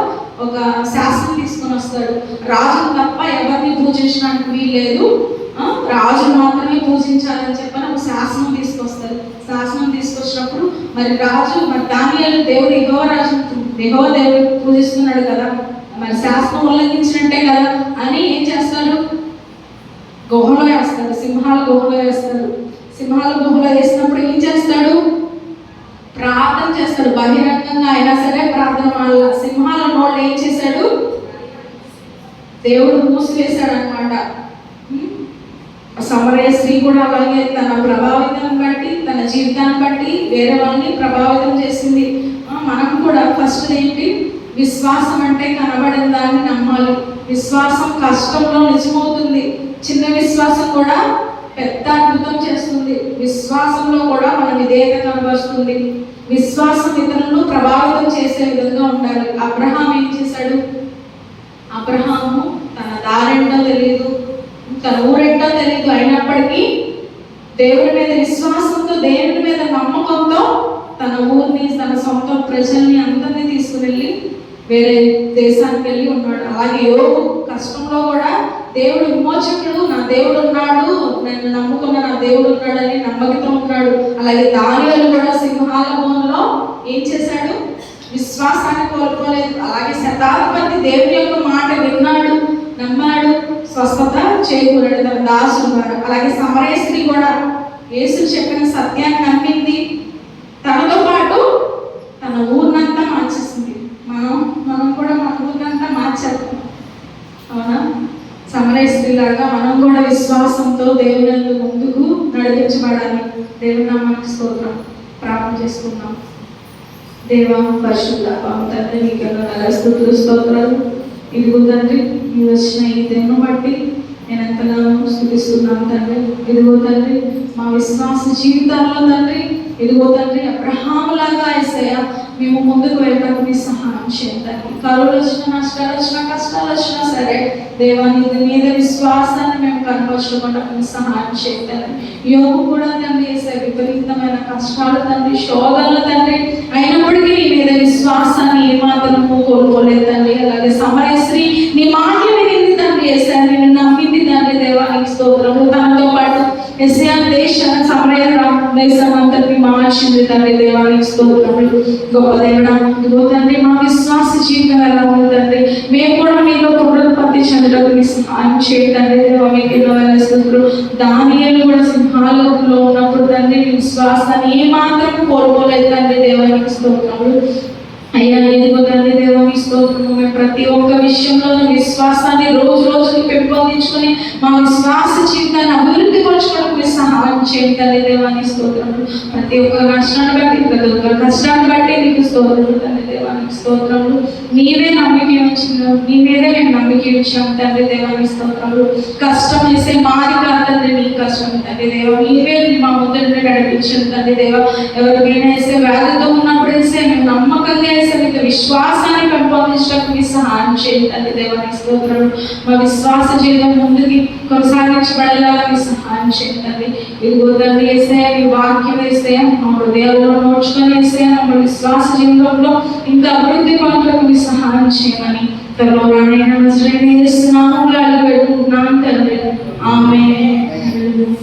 ఒక శాసనం తీసుకొని వస్తాడు. రాజును తప్ప ఎవరిని పూజించడానికి వీల్లేదు, రాజు మాత్రమే పూజించాలని చెప్పని ఒక శాసనం తీసుకొస్తారు. శాసనం తీసుకొచ్చినప్పుడు మరి దానియేలు దేవుడు యెహోవా దేవుడు పూజిస్తున్నాడు కదా, మరి శాసనం ఉల్లంఘించినట్టే కదా అని ఏం చేస్తారు? గుహలో వేస్తాడు, సింహాల గుహలో వేస్తాడు. సింహాల గుహలో వేసినప్పుడు ఏం చేస్తాడు? ప్రార్థన చేస్తాడు. బహిరంగంగా అయినా సరే ప్రార్థన వల్ల సింహాల నోళ్ళు ఏం చేశాడు? దేవుడు మూసివేశాడు అనమాట. సమరయ స్త్రీ కూడా అలాగే తన ప్రభావితాన్ని బట్టి, తన జీవితాన్ని బట్టి వేరే వాళ్ళని ప్రభావితం చేసింది. మనం కూడా ఫస్ట్ ఏంటి? విశ్వాసం అంటే కనబడిన దాన్ని నమ్మాలి. విశ్వాసం కష్టంలో నిజమవుతుంది. చిన్న విశ్వాసం కూడా పెద్ద అద్భుతం చేస్తుంది. విశ్వాసంలో కూడా మన విధేయత కనబరుస్తుంది. విశ్వాసం ఇతరులను ప్రభావితం చేసే విధంగా ఉండాలి. అబ్రహాం ఏం చేశాడు? అబ్రహాము తన దారేంటో తెలియదు, తన ఊరేంటో తెలియదు, అయినప్పటికీ దేవుడి మీద విశ్వాసంతో, దేవుడి మీద నమ్మకంతో తన ఊరిని, తన సొంత ప్రజల్ని అందరినీ తీసుకువెళ్ళి వేరే దేశానికి వెళ్ళి ఉన్నాడు. అలాగే యోబు కష్టంలో కూడా దేవుడు విమోచకుడు, నా దేవుడు ఉన్నాడు, నన్ను నమ్ముకున్న నా దేవుడు ఉన్నాడని నమ్మకంతో ఉన్నాడు. అలాగే దానియేలు కూడా సింహాల గుహలో ఏం చేశాడు? విశ్వాసాన్ని కోల్పోలేదు. అలాగే శతాధిపతి దేవుని యొక్క మాట విన్నాడు, నమ్మాడు, స్వస్థత చేకూరాడు తన దాసుడు ద్వారా. అలాగే సమరయ స్త్రీ కూడా యేసు చెప్పిన సత్యాన్ని నమ్మింది, తనతో పాటు తన ఊరినంతా మార్చేసింది. మనం కూడా మన ఊరినంతా మార్చేద్దాం, అవునా? బిడ్డలాగా మనం కూడా విశ్వాసంతో దేవుని ముందుకు నడిపించబడాలి. దేవుని నామానికి స్తోత్రం. ప్రార్థన చేసుకుందాం. దేవా పరిశుద్ధ తండ్రి మీకు స్తుతులు స్తోత్రాలు. ఇదిగో తండ్రి మీరు వచ్చిన ఈ దేవుని బట్టి నేను ఎంతగానో స్తుతిస్తున్నాను తండ్రి. ఇదిగో తండ్రి మా విశ్వాస జీవితాల్లో తండ్రి ఇదిగో తండ్రి అబ్రహాములాగా యేసయ్య మేము ముందుకు వెళ్ళడానికి మీ సహాయం చేయండి. కరువులు వచ్చిన నష్టాలు వచ్చిన కష్టాలు వచ్చినా సరే దేవా నీ మీద విశ్వాసాన్ని మేము కనపరచుకోవడానికి మీ సహాయం చేయండి. యోగు కూడా తండ్రి యేసయ్య విపరీతమైన కష్టాలు తండ్రి శోధనలు తండ్రి అయినప్పటికీ నీ మీద విశ్వాసాన్ని ఏమాత్రము కోల్పోలేదు తండ్రి. అలాగే సమరయ స్త్రీ నీ మాటలు వినింది తండ్రి యేసయ్య నిన్ను నమ్మింది తండ్రి. దేవానికి స్తోత్రము. తనతో పాటు యేసయ్య సమరయ దేశం అంతటిని మార్చింది తండ్రి. దేవానికి స్తోత్రములు. గొప్ప దేవుడా ఇదిగో తండ్రి మా విశ్వాస జీవితం ఎలా ఉంది తండ్రి. మేము కూడా మీలో పునరుత్పత్తి చెందడానికి మీ సహాయం చేయండి తండ్రి. దేవా మీకు ఎన్నో స్తోత్రాలు. దానియేలు కూడా సింహాలలో ఉన్నప్పుడు తండ్రి విశ్వాసాన్ని ఏమాత్రం కోల్పోలేదు తండ్రి. దేవానికి స్తోత్రములు. అయ్యా ఇదిగో తండ్రి దేవానికి స్తోత్రము. మేము ప్రతి ఒక్క విషయంలోనూ విశ్వాసాన్ని రోజు రోజుకి పెంపొందించుకొని మా విశ్వాస జీవితాన్ని అభివృద్ధి పరచుకోవడానికి మీరు సహాయం చేయండి తండ్రి. దేవానికి స్తోత్రములు. ప్రతి ఒక్క కష్టాన్ని బట్టి ప్రతి ఒక్క కష్టాన్ని బట్టి నీకు స్తోత్రములు తండ్రి. దేవానికి స్తోత్రములు. నీవే నమ్మిక ఉంచాము, నీ మీదే మేము నమ్మిక ఉంచాము తండ్రి. దేవానికి స్తోత్రములు. కష్టం వేసే మాది కాదు తండ్రి నీ కష్టం తండ్రి. దేవ నీవే మా ముందు నడిపించండి తండ్రి. దేవ ఎవరికైనా వేసే వ్యాధితో ఉన్నప్పుడు వేసే మేము నమ్మకంగా విశ్వాసాన్ని పెంపొందించడానికి మీ సహాయం చేయండి తండ్రి. దేవానికి స్తోత్రం. మా విశ్వాస జీవితం ముందుకి కొనసాగించబడేలాగా మీ సహాయం చేయండి తండ్రి. ఇదిగో తండ్రి యేసయ్య మీ వాక్యం యేసయ్య మా హృదయాల్లో నోచుకొని యేసయ్య మా విశ్వాస జీవితంలో ఇంకా అభివృద్ధి పనులకు మీ సహాయం చేయమని త్వరలో రానైనా నజరేయుడైన యేసు నామములో అడిగి పెట్టుకుంటున్నాను తండ్రి. ఆమేన్.